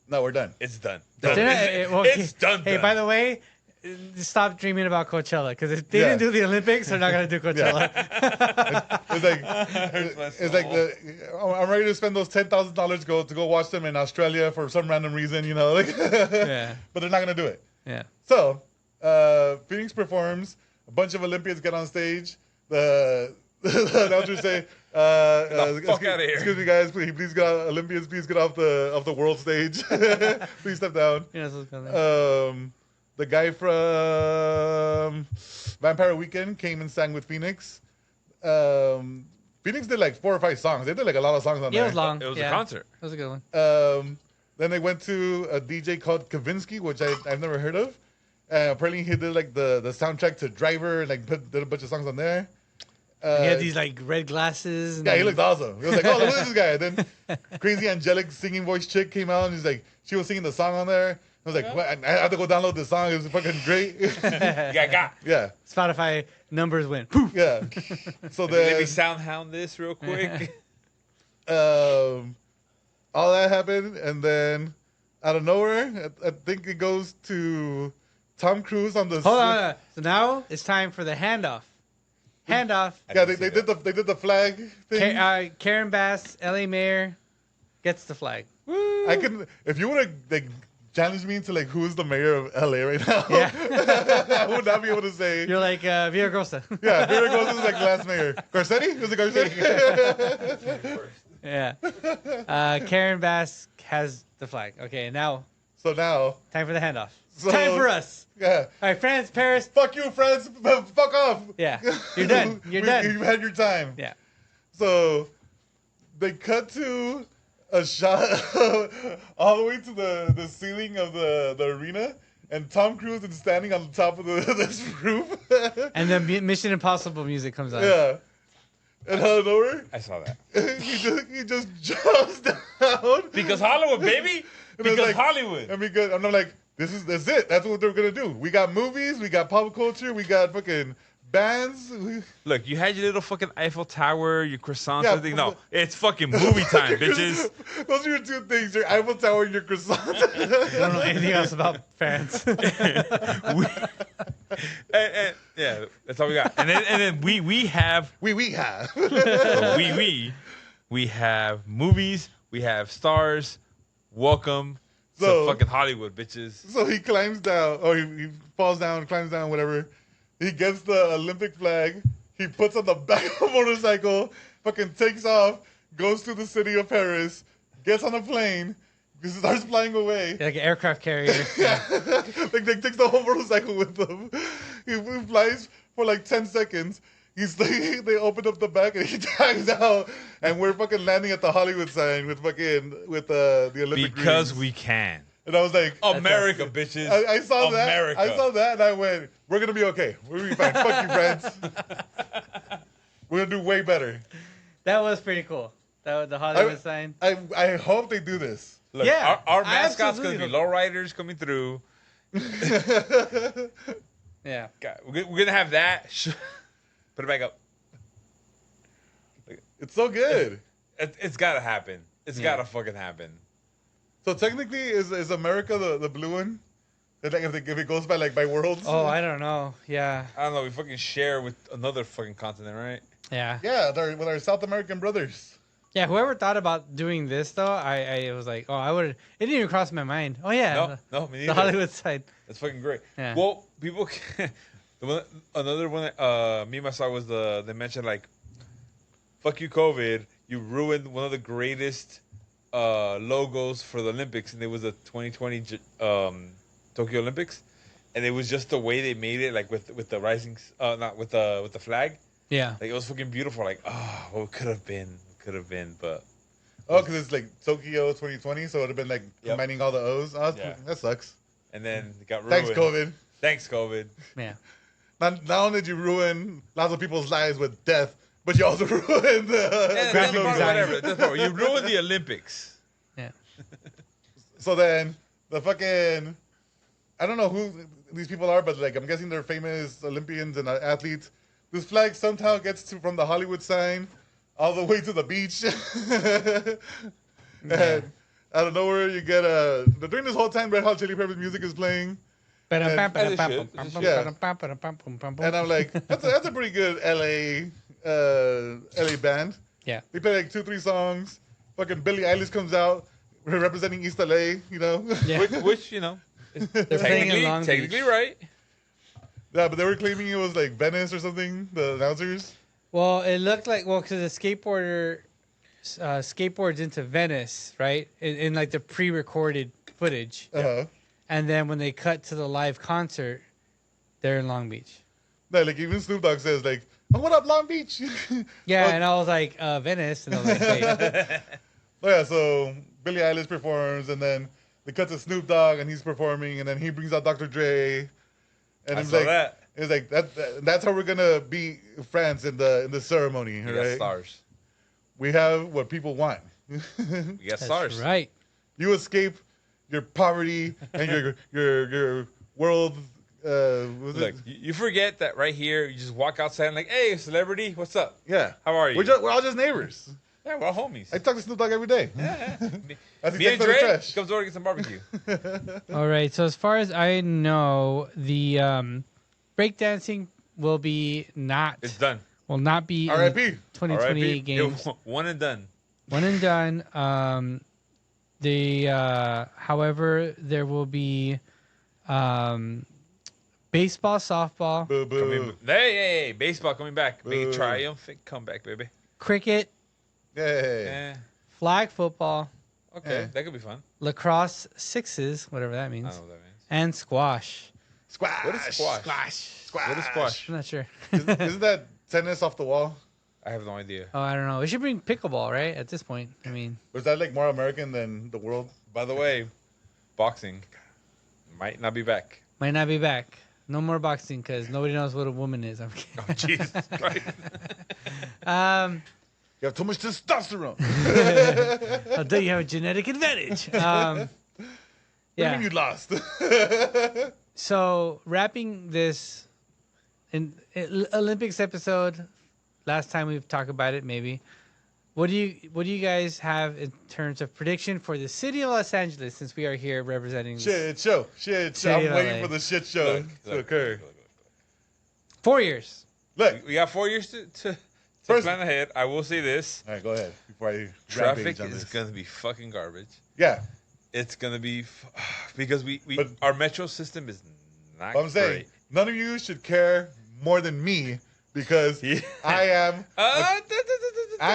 No, we're done. it's done. They're not- It's done. Hey, by the way, stop dreaming about Coachella, because if they didn't do the Olympics, they're not gonna do Coachella. It's like I'm ready to spend those $10,000 to go watch them in Australia for some random reason, you know, like. Yeah. But they're not gonna do it. Yeah. So, Phoenix performs. A bunch of Olympians get on stage. The announcers say, the fuck outta here. Excuse me, guys. Please get out, Olympians. Please get off the world stage. Please step down. Yeah, that's what's going on. The guy from Vampire Weekend came and sang with Phoenix. Phoenix did like 4 or 5 songs. They did like a lot of songs on Yeah, there. it was long. It was yeah. a concert. It was a good one. Then they went to a DJ called Kavinsky, which I've never heard of. Apparently he did like the soundtrack to Driver, and like did a bunch of songs on there. He had these like red glasses. And Yeah, he looked awesome. It was like, oh, look at this guy. And then crazy angelic singing voice chick came out, and she's like, she was singing the song on there. I was like, what? I have to go download this song. It was fucking great. Yeah. Spotify numbers went poof. Yeah. So Let me then soundhound this real quick. all that happened, and then out of nowhere, I think it goes to Tom Cruise on the. Hold on. So now it's time for the handoff. Handoff. Yeah, they did the flag thing. Karen Bass, LA Mayor, gets the flag. Woo. I can, if you would have like challenged me to like who's the mayor of LA right now, Yeah. I would not be able to say. You're like Villagrosa. Yeah, Vera Gross is like last mayor. Garcetti? Was it Garcetti? Yeah. Karen Bass has the flag. Okay, now So now, time for the handoff. So- Time for us. yeah. All right, France, Paris. Fuck you, France. Fuck off. Yeah, you're done. You're done. You've had your time. Yeah. So they cut to a shot all the way to the ceiling of the arena, and Tom Cruise is standing on the top of this roof. And then Mission Impossible music comes on. Yeah. And out of nowhere, I saw that. he just jumps down. Because Hollywood, baby. And I was Because like- Hollywood. And I'm like, that's it. That's what they're gonna do. We got movies, we got pop culture, we got fucking bands. Look, you had your little fucking Eiffel Tower, your croissants, Yeah, everything. No, it's fucking movie time, bitches. Those are your two things: your Eiffel Tower and your croissant. I don't know anything else about France. And yeah, that's all we got. And then we have we have. we have movies, we have stars. Welcome So- to fucking Hollywood, bitches. So he climbs down, or he falls down, climbs down, whatever. He gets the Olympic flag. He puts on the back of a motorcycle, fucking takes off, goes to the city of Paris, gets on a plane, starts flying away. Like an aircraft carrier. Like they takes the whole motorcycle with them. He flies for like 10 seconds. They open up the back and he tags out, and we're fucking landing at the Hollywood sign with the Olympic Because rings. we can. And I was like, America, bitches. I saw America. that. I saw that, and I went, "We're gonna be okay. We're gonna be fine. Fuck you, France. We're gonna do way better." That was pretty cool. That was the Hollywood sign. I hope they do this. Look, Yeah, our I mascots going to absolutely be lowriders coming through. Yeah. God, we're going to have that. Put it back up. It's so good. It's got to happen. It's Yeah. got to fucking happen. So technically, is America the blue one? Like if it goes by worlds? Oh, I don't know. Yeah. I don't know. We fucking share with another fucking continent, right? Yeah. Yeah, with our South American brothers. Yeah. Whoever thought about doing this though, I was like, oh, I would. It didn't even cross my mind. Oh yeah. No, me The neither. Hollywood side. That's fucking great. Yeah. Well, people, another one me and my saw was they mentioned like, fuck you, COVID. You ruined one of the greatest logos for the Olympics, and it was the 2020 Tokyo Olympics, and it was just the way they made it, like with the rising, not with the flag. Yeah. Like it was fucking beautiful. Like, what could have been, but Oh, because it's like Tokyo 2020, so it would have been like Yep. combining all the O's. Oh, Yeah. That sucks. and then it got ruined. Thanks, COVID. Yeah. Not only did you ruin lots of people's lives with death, but you also ruined the And great then, logo. whatever. That's part. You ruined the Olympics. Yeah. So then the fucking, I don't know who these people are, but like I'm guessing they're famous Olympians and athletes. This flag somehow gets from the Hollywood sign all the way to the beach. And out of nowhere, you get during this whole time, Red Hot Chili Peppers music is playing. And I'm like, that's a pretty good LA band. Yeah. They play like 2-3 songs. Fucking Billie Eilish comes out representing East LA, you know? Yeah. Which you know, is playing in Long technically Beach. right. Yeah, but they were claiming it was like Venice or something, the announcers. Well, it looked like because the skateboarder skateboards into Venice, right? In like the pre-recorded footage, Uh-huh. and then when they cut to the live concert, they're in Long Beach. No, like even Snoop Dogg says like, "Oh, what up, Long Beach?" Yeah, Well- and I was like, Venice, and I was like, wait. Oh yeah, so Billie Eilish performs, and then they cut to Snoop Dogg, and he's performing, and then he brings out Dr. Dre, and I it's saw like, that. it's like that's how we're gonna beat France in the ceremony, We got right? stars. We have what people want. We got That's stars. right. You escape your poverty and your world. Was Look, it? you forget that right here. You just walk outside and like, hey, celebrity, what's up? Yeah. How are you? We're all just neighbors. Yeah, we're all homies. I talk to Snoop Dogg every day. Me As he me takes and out the Dre trash. comes over to get some barbecue. All right. So as far as I know, the breakdancing will be It's done. will not be in R.I.P. 2028 R.I.P. games. Yo, one and done. One and done. However, there will be baseball, softball, Boo boo. Hey, baseball coming back. Big Boo. triumphant comeback, baby. cricket, Yay. Eh, flag football, okay, Eh. that could be fun. lacrosse sixes, whatever that I means, don't know what that means. and squash. Squash. What is squash? Squash. What is squash? I'm not sure. Isn't that tennis off the wall? I have no idea. Oh, I don't know. We should bring pickleball, right? At this point, I mean, Or is that like more American than the world? By the way, boxing might not be back. might not be back. No more boxing because nobody knows what a woman is. I'm kidding. Oh, Jesus Christ. You have too much testosterone. Although you have a genetic advantage. What do you Yeah. mean you lost? So wrapping this Olympics episode. Last time we've talked about it, maybe. What do you guys have in terms of prediction for the city of Los Angeles, since we are here representing Shit show. City I'm of waiting LA. for the shit show to occur. Look. 4 years? Look. We got 4 years to First- plan ahead. I will say this. All right, go ahead before I Traffic rampage on is this. going to be fucking garbage. Yeah, It's going to be... because But- our metro system is not but I'm saying great. none of you should care more than me because Yeah. I am I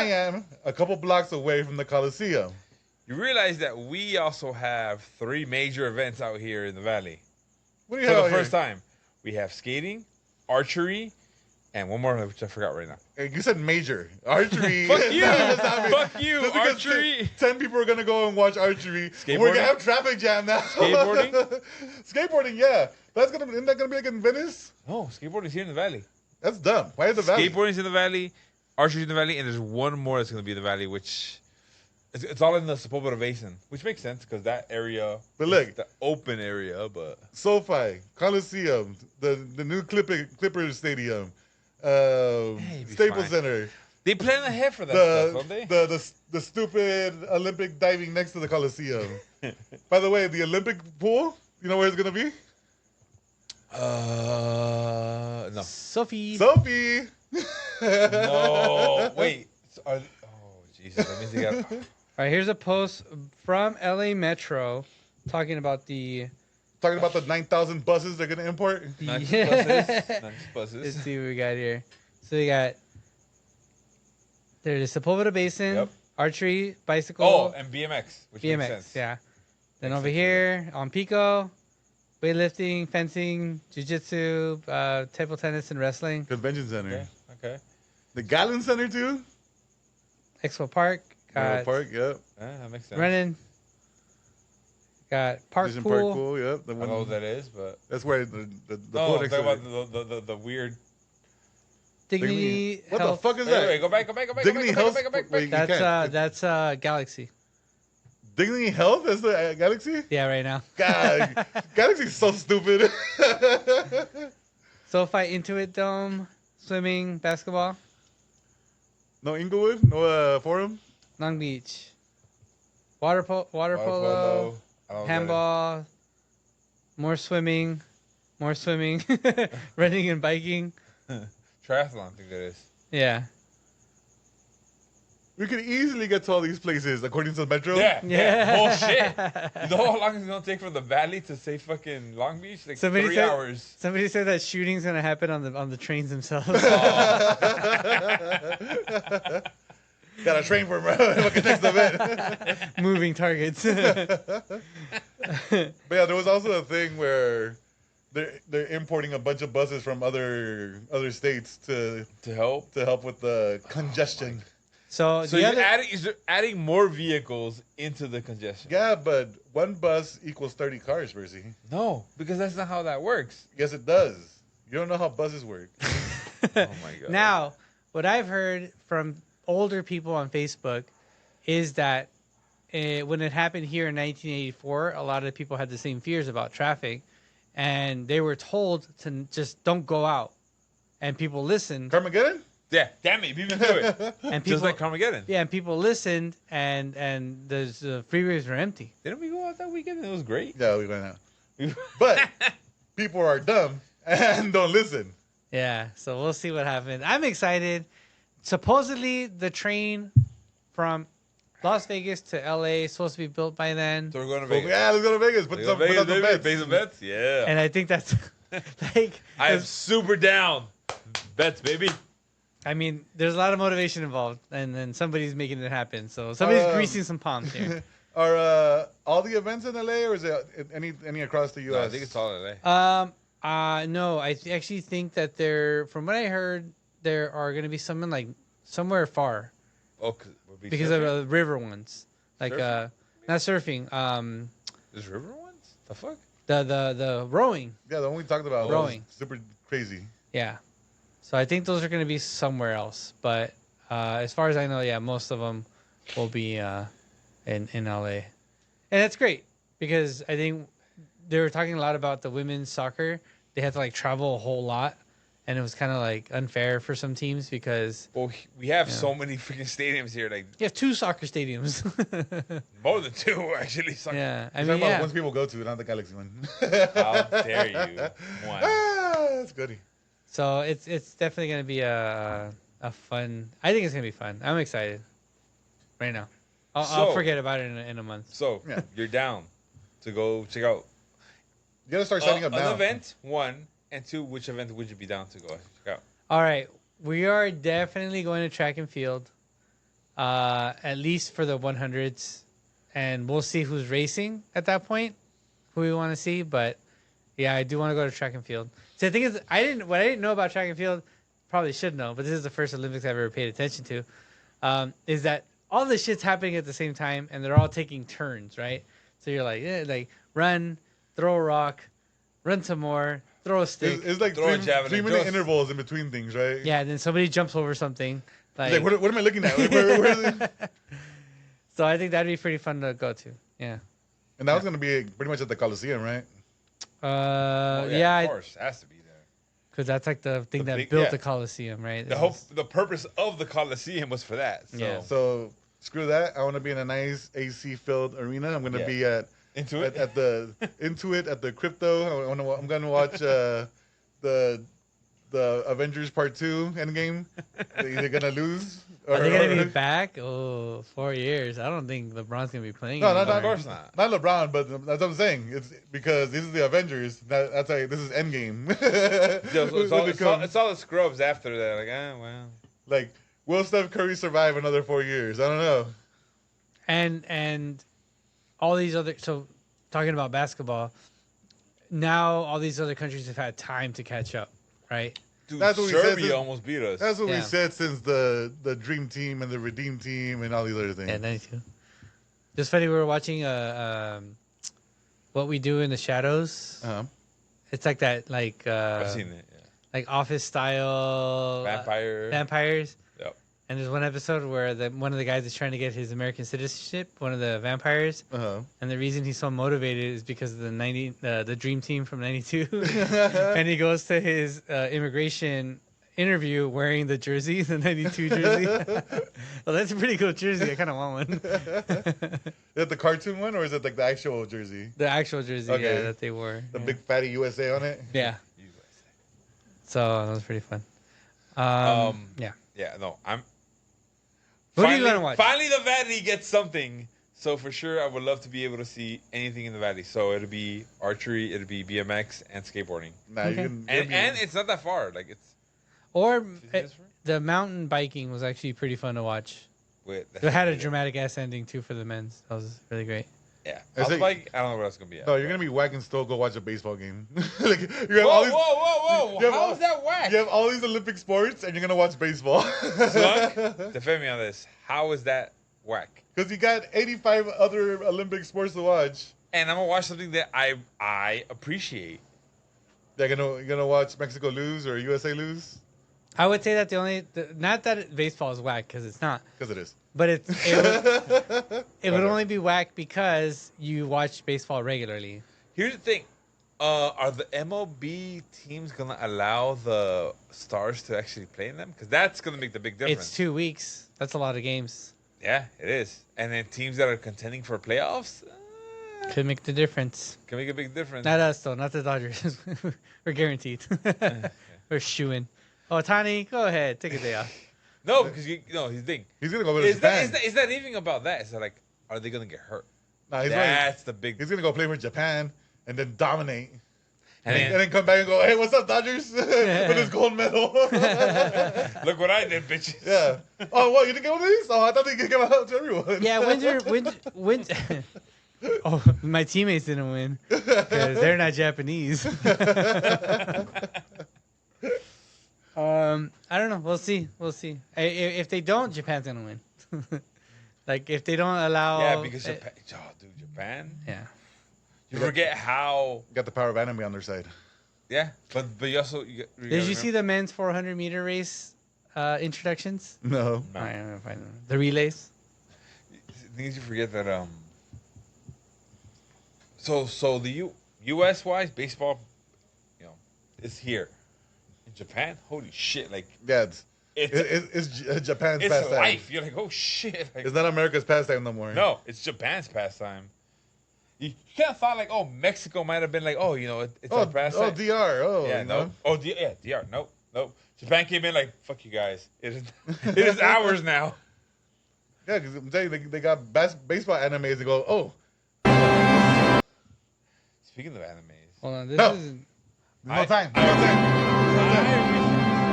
You am a couple blocks away from the Coliseum. realize that we also have 3 major events out here in the valley. What do you For have the out first here? time. We have skating, archery, and one more which I forgot right now. Hey, you said major archery. Fuck you! That's not me. Fuck you! Just because Archery! 10 people are gonna go and watch archery. Skateboarding? We're gonna have traffic jam now. Skateboarding? Skateboarding, yeah. Isn't that gonna be like in Venice? No, skateboarding's here in the valley. That's dumb. Why is the valley? Skateboarding's in the valley, archery's in the valley, and there's one more that's going to be in the valley, which it's all in the Sepulveda Basin, which makes sense because that area, But look. is the open area, but SoFi, Coliseum, the new Clippers Stadium, be Staples fine. Center, they plan ahead for that stuff, don't they? the stupid Olympic diving next to the Coliseum. By the way, the Olympic pool, you know where it's gonna be? No. Sophie. Sophie. No, wait. Oh, Jesus, that means they got... All right, here's a post from LA Metro talking about the. Talking about the 9,000 buses they're gonna import. Not just Let's buses. see what we got here. So we got. There's the Sepulveda Basin, Yep. archery, bicycle, Oh, and BMX, which makes BMX. sense. Yeah. Then Makes over sense. here on Pico, weightlifting, fencing, jiu-jitsu, table tennis, and wrestling. Convention Center. Okay. The Gallon Center too. Expo Park. Menlo Got Park, yep. That makes sense. running. Got park Vision pool. Park Pool, yep. The I don't know what that is, but... That's where the Oh, pool I'm next talking to about it. the weird... Dignity What Health. the fuck is Wait, that? go back. Dignity Health. Wait, you can't. That's Galaxy. Dignity Health is the Galaxy. Yeah, right now. God, Galaxy's so stupid. SoFi Intuit Dome, swimming, basketball, No Inglewood, no Forum. Long Beach, water polo, I don't know what that handball, more swimming, running and biking. is. Triathlon, I think that is. Yeah. We could easily get to all these places according to the Metro. Yeah. Bullshit. You know how long it's going to take from the valley to say fucking Long Beach? Like Somebody 3 said- hours. Somebody said that shooting's gonna happen on the trains themselves. Got a train for fucking next event. Moving targets. But yeah, there was also a thing where they're importing a bunch of buses from other states to To help. help with the congestion. So So the you're other, adding more vehicles into the congestion. Yeah, but one bus equals 30 cars, Percy. No, because that's not how that works. Yes, it does. You don't know how buses work. Oh my god. now, what I've heard from older people on Facebook is that when it happened here in 1984, a lot of people had the same fears about traffic, and they were told to just don't go out, and people listened, Carmageddon? Yeah, damn it, beat me to it. and people Just like Carmageddon. yeah, and people listened, and the freeways were empty. Didn't we go out that weekend? It was great. Yeah, we went out. But people are dumb and don't listen. Yeah, so we'll see what happens. I'm excited. Supposedly, the train from Las Vegas to LA is supposed to be built by then. So we're going to Well, Vegas. yeah, let's go to Vegas. Put Vegas, some Vegas, put up the baby. bets. Pay some bets? Yeah. And I think that's like, I am super down. Bets, baby. I mean, there's a lot of motivation involved, and then somebody's making it happen. So somebody's greasing some palms here. Are all the events in LA, or is it any across the U.S.? No, I think it's all LA. No, I actually think that from what I heard, there are going to be something like somewhere far Oh, because of the river ones, like Surfing? not surfing. There's river ones? The fuck? The rowing. Yeah, the one we talked about. Rowing. Was super crazy. Yeah. So I think those are going to be somewhere else. But as far as I know, yeah, most of them will be in LA. And that's great because I think they were talking a lot about the women's soccer. They had to like travel a whole lot. and it was kind of like unfair for some teams because Well, we have so many freaking stadiums here. Like you have 2 soccer stadiums. more than 2 actually. Soccer. Yeah, I You're mean, talking about yeah. ones people go to, not the Galaxy one. How dare you? One. That's goody. So it's definitely gonna be a fun. I think it's gonna be fun. I'm excited. Right now, I'll So- forget about it in a month. So Yeah. you're down to go check out You gotta start signing up an now. event, 1, and 2. Which event would you be down to go check out? All right, we are definitely going to track and field, at least for the 100s, and we'll see who's racing at that point, who we want to see. But yeah, I do want to go to track and field. So the thing is, what I didn't know about track and field, probably should know, but this is the first Olympics I've ever paid attention to, is that all this shit's happening at the same time, and they're all taking turns, right? So you're like run, throw a rock, run some more, throw a stick. It's like Throw a 3 javelin, 3-minute just- intervals in between things, right? Yeah, and then somebody jumps over something. It's like, what am I looking at? Like, where is it? So I think that'd be pretty fun to go to. Yeah. And that was gonna be pretty much at the Coliseum, right? Oh, Yeah, of course, it has to be there. because that's like the thing The that big- built yeah. the Coliseum, right? The purpose of the Coliseum was for that. So. Yeah. So screw that. I want to be in a nice AC-filled arena. I'm gonna Yeah. be at Into it. at the Intuit at the crypto. I'm gonna watch the Avengers Part 2 Endgame. They're gonna lose. Are they gonna be back? Oh, 4 years. I don't think LeBron's gonna be playing. No, anymore. Of course not. Not LeBron, but that's what I'm saying. It's because this is the Avengers. That's like this is Endgame. So it's, all, When it it's, all, comes- it's all the scrubs after that. Like, well. like, will Steph Curry survive another 4 years? I don't know. And all these other. So talking about basketball, now all these other countries have had time to catch up, right? Dude, That's what we said Serbia since- almost beat us. That's what Yeah. we said since the Dream Team and the Redeem Team and all these other things. Yeah, 92. Just funny. We were watching What We Do in the Shadows. Uh-huh. It's like that, like I've seen it. Yeah. like Office style vampires. Yep. And there's one episode where one of the guys is trying to get his American citizenship, one of the vampires, Uh-huh. and the reason he's so motivated is because of the Dream Team from '92, and he goes to his immigration interview wearing the jersey, the '92 jersey. Well, that's a pretty cool jersey. I kind of want one. Is it the cartoon one or is it like the actual jersey? The actual jersey, Okay. yeah, that they wore. The yeah. big fatty USA on it? Yeah. So that was pretty fun. Yeah. Yeah, no, I'm. What are you gonna watch? Finally, the Valley gets something. So for sure, I would love to be able to see anything in the Valley. So it'll be archery, it'll be BMX, and skateboarding. Nah, Okay. you can. And it's not that far. Like it's. Or Is it the mountain biking was actually pretty fun to watch. Wait, It had a dramatic ass ending too for the men's. That was really great. Yeah, I I think- like. I don't know what else gonna be. At, No, you're but- gonna be whack and still go watch a baseball game. Like, you have Whoa, all these, whoa! you have How all- is that whack? You have all these Olympic sports, and you're gonna watch baseball. Slug, defend me on this. How is that whack? Because you got 85 other Olympic sports to watch. And I'm gonna watch something that I appreciate. You're gonna watch Mexico lose or USA lose? I would say that not that baseball is whack because it's not, Because it is. but it would only be whack because you watch baseball regularly. Here's the thing. Are the MLB teams gonna allow the stars to actually play in them? Because that's gonna make the big difference. It's 2 weeks. That's a lot of games. Yeah, it is. And then teams that are contending for playoffs Could make the difference. can make a big difference. Not us though. Not the Dodgers. We're guaranteed. We're shooing. Oh, Tani, go ahead. Take a day off. No, because here's the thing. He's gonna go to Is Japan. that is that even about that? Is that like, are they gonna get hurt? Nah, he's That's the big. gonna go play for Japan and then dominate. And And then come back and go, hey, what's up, Dodgers? With his gold medal. look what I did, bitches. Yeah. Oh, what? You didn't get one of these? Oh, I thought they could give out to everyone. Yeah, when's Oh, my teammates didn't win because they're not Japanese. I don't know. We'll see. If they don't, Japan's gonna win. Like if they don't allow. Yeah, because Japan. Oh, dude, Japan. Yeah. You forget how. Got the power of anime on their side. Yeah, but you also. Did you see the men's 400-meter race introductions? No. No. I don't know if I know. The relays. The thing is, you forget that So the U.S. wise baseball, is here. In Japan, holy shit! Like Yeah, it's Japan's it's pastime. life. You're like, oh shit! Like, It's not America's pastime no more. no, it's Japan's pastime. You kind of thought like, oh, Mexico might have been like, oh, you know, it's our pastime. Oh, DR. Oh, Yeah, you no. know? Oh, DR. Nope. Japan came in like, fuck you guys. It is ours now. Yeah, because I'm telling you, they got baseball animes to go, oh. Speaking of animes. Hold on, this No. is No time. We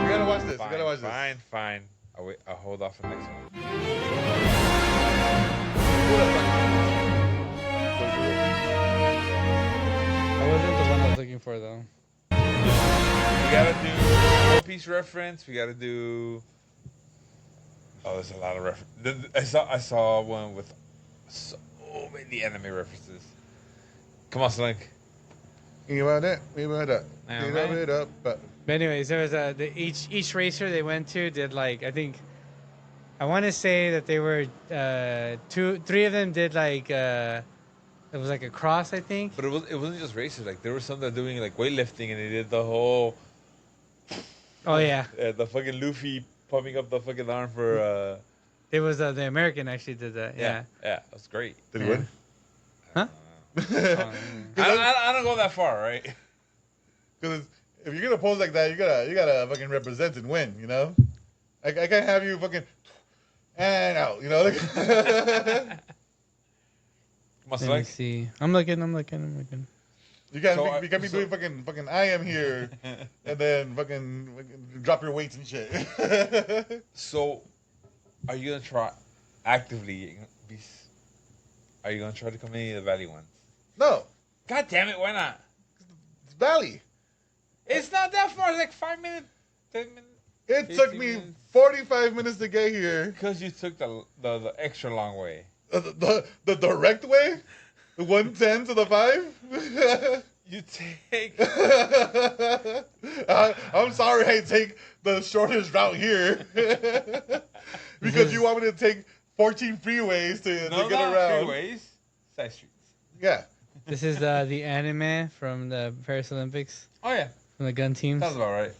gotta watch this. Fine, We gotta watch this. fine. I'll hold off for the next one. that wasn't the one I was looking for though. We gotta do One Piece reference. We gotta do. Oh, there's a lot of references. I saw one with so many anime references. Come on, Slink. You want it? We want it. Yeah, You right. love it up. But But anyways, there was each racer they went to did like I want to say that they were 3 of them did like it was like a cross, I think. But it wasn't just racers. Like there were some that were doing like weightlifting, and they did the whole Oh yeah, the fucking Luffy pumping up the fucking arm for it was the American actually did that. Yeah. that was great. did he Yeah. win? Huh? I don't go that far, right? Because if you're gonna pose like that, you gotta fucking represent and win. You know, I can't have you fucking and out. You know. Come on, Let me Slink. see. I'm looking. You can't So you can't be doing fucking I am here and then fucking drop your weights and shit. So, are you gonna try actively? Are you gonna try to come in any of the Valley ones? No, God damn it! Why not? it's Valley. It's not that far. It's like 5 minutes, 10 minutes. It 15 took me minutes. 45 minutes to get here. Because you took the extra long way. The direct way, the 110 to the 5. You take. I'm sorry, I take the shortest route here because you want me to take 14 freeways to No, get not around. freeways. Side streets. Yeah, This is the anime from the Paris Olympics Oh yeah, from the gun teams. sounds about right.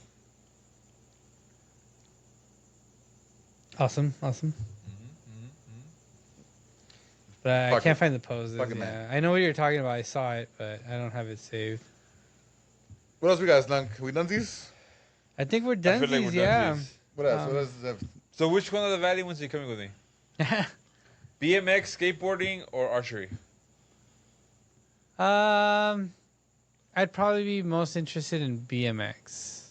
Awesome. But I Fuck can't it. find the poses. Fuck it, Yeah. man. I know what you're talking about. I saw it, but I don't have it saved. what else we got, Slunk? We done these? I think we're I done. feel like we're done Yeah. these. What else? What else is that? So which one of the Valley ones are you coming with me? BMX, skateboarding, or archery? I'd probably be most interested in BMX.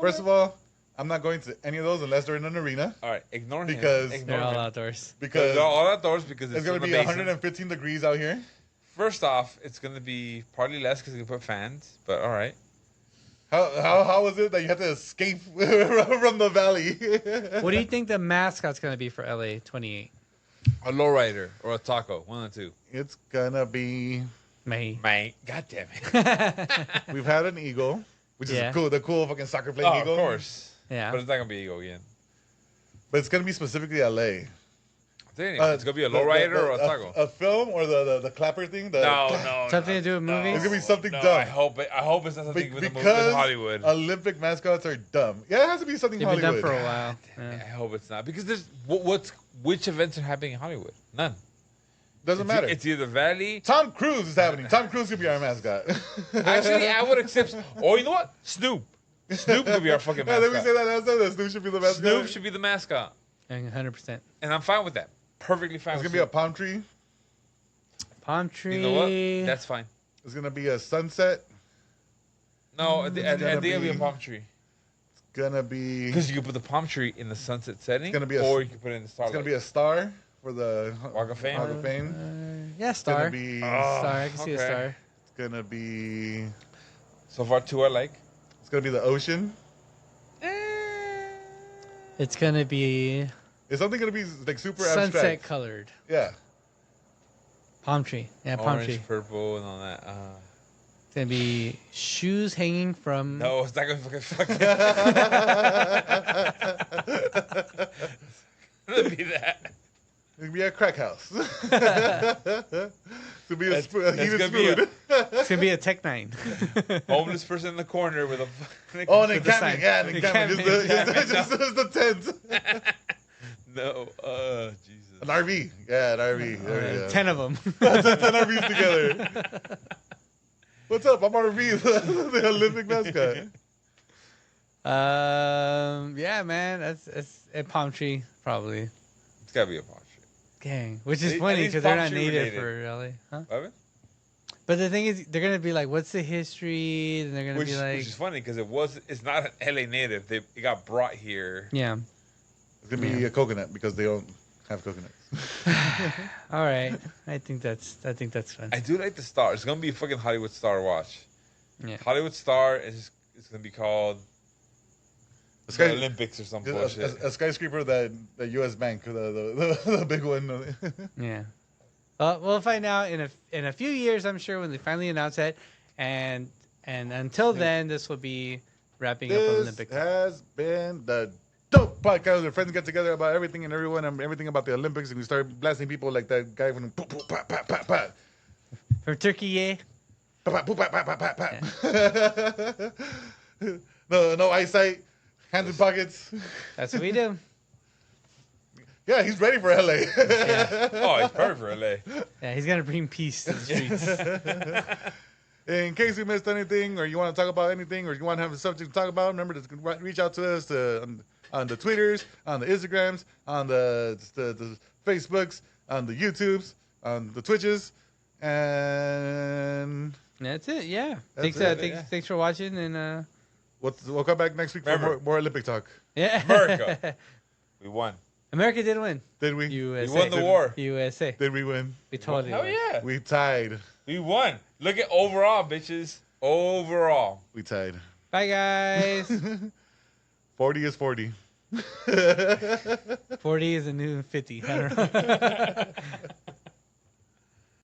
First of all, I'm not going to any of those unless they're in an arena All right, ignore him. Because- Ignore They're all him. outdoors. because They're all outdoors because it's going to in be the basement. 115 degrees out here. First off, it's going to be partly less because you can put fans, but all right. How was it that you had to escape from the valley? What do you think the mascot's gonna be for LA 28? A lowrider or a taco, one of the two. It's gonna be. May. Man, god damn it. We've had an eagle, which Yeah. is cool. The cool fucking soccer playing Oh, eagle. of course. Yeah. But it's not going to be Eagle again. But it's gonna be specifically LA. It's going to be a lowrider or a taco. A film or the clapper thing. No. Something to do with movies? It's gonna be something no, dumb. I hope it's not something with the movie Because with Hollywood. Olympic mascots are dumb. Yeah, it has to be something They've been Hollywood. done for a while. I Yeah. hope it's not because there's which events are happening in Hollywood? None. Doesn't matter. It's either Valley. Tom Cruise is happening. Tom Cruise could be our mascot. Actually, I would accept. Oh, you know what? Snoop. Snoop could be our fucking Yeah, mascot. let me say that last time. That Snoop should be the mascot. Snoop should be the mascot, 100%. and I'm fine with that. Perfectly fine. It's with gonna be a Snoop. palm tree. Palm tree. You know what? That's fine. It's gonna be a sunset. No, I think it'll be a be- palm tree Gonna be. because you can put the palm tree in the sunset setting, It's gonna be a- or you can put it in the It's starlight. gonna be a star for the Walk of Fame. Walk of Fame. Yeah, It's gonna star. be. Star. I can see a okay. star. It's gonna be. So far, two I like. It's gonna be the ocean. It's gonna be Is something gonna be like super sunset abstract? colored. Yeah. Palm tree. Yeah, palm Orange, tree. purple, and all that. It's gonna be shoes hanging from. No, it's not gonna fucking It'll be that. It'd be a crack house. To be a That's heated gonna be spoon. It's gonna be a Tech 9. Homeless person in the corner with a. Oh, an With the sign. encampment. Yeah, an encampment. Just the tent. No, Jesus. An RV. Yeah, an RV. There you go. 10 of them. 10 RVs together. What's up? I'm RV, the Olympic mascot. Yeah, man, that's a palm tree probably. It's gotta be a palm tree. Gang, which is At funny least because they're palm not tree native related. for LA, huh? What? But the thing is, they're gonna be like, "What's the history?" And they're gonna Which be like, is funny because it's not an LA native. It got brought here. "Yeah, It's going to be a coconut because they don't have coconuts. all right." I think that's fun. I do like the star. It's gonna be a fucking Hollywood Star watch. Yeah. Hollywood Star is it's gonna be called the Olympics or some bullshit. A skyscraper, the U.S. Bank, the big one. Yeah. We'll find out in a few years, I'm sure, when they finally announce it. And until then, this will be wrapping up This Olympic. has been the dope podcast where friends get together about everything and everyone and everything about the Olympics, and we start blasting people like that guy from From Turkey, yeah. No eyesight, hands in pockets. That's what we do. Yeah, he's ready for LA. Oh, it's perfect for LA. Yeah, he's gonna bring peace to the streets. In case you missed anything, or you want to talk about anything, or you want to have a subject to talk about, remember to reach out to us on the Twitters, on the Instagrams, on the Facebooks, on the YouTubes, on the Twitches, and That's it. Yeah. That's Thanks for watching, and we'll come back next week for Remember. more Olympic talk. yeah. America. We won. America did win. Did we? USA. We won the war. USA. Did we win? We totally Hell won. yeah. We tied. We won. Look at overall, bitches. Overall. We tied. Bye, guys. 40 is 40. 40 is a new 50. I don't know.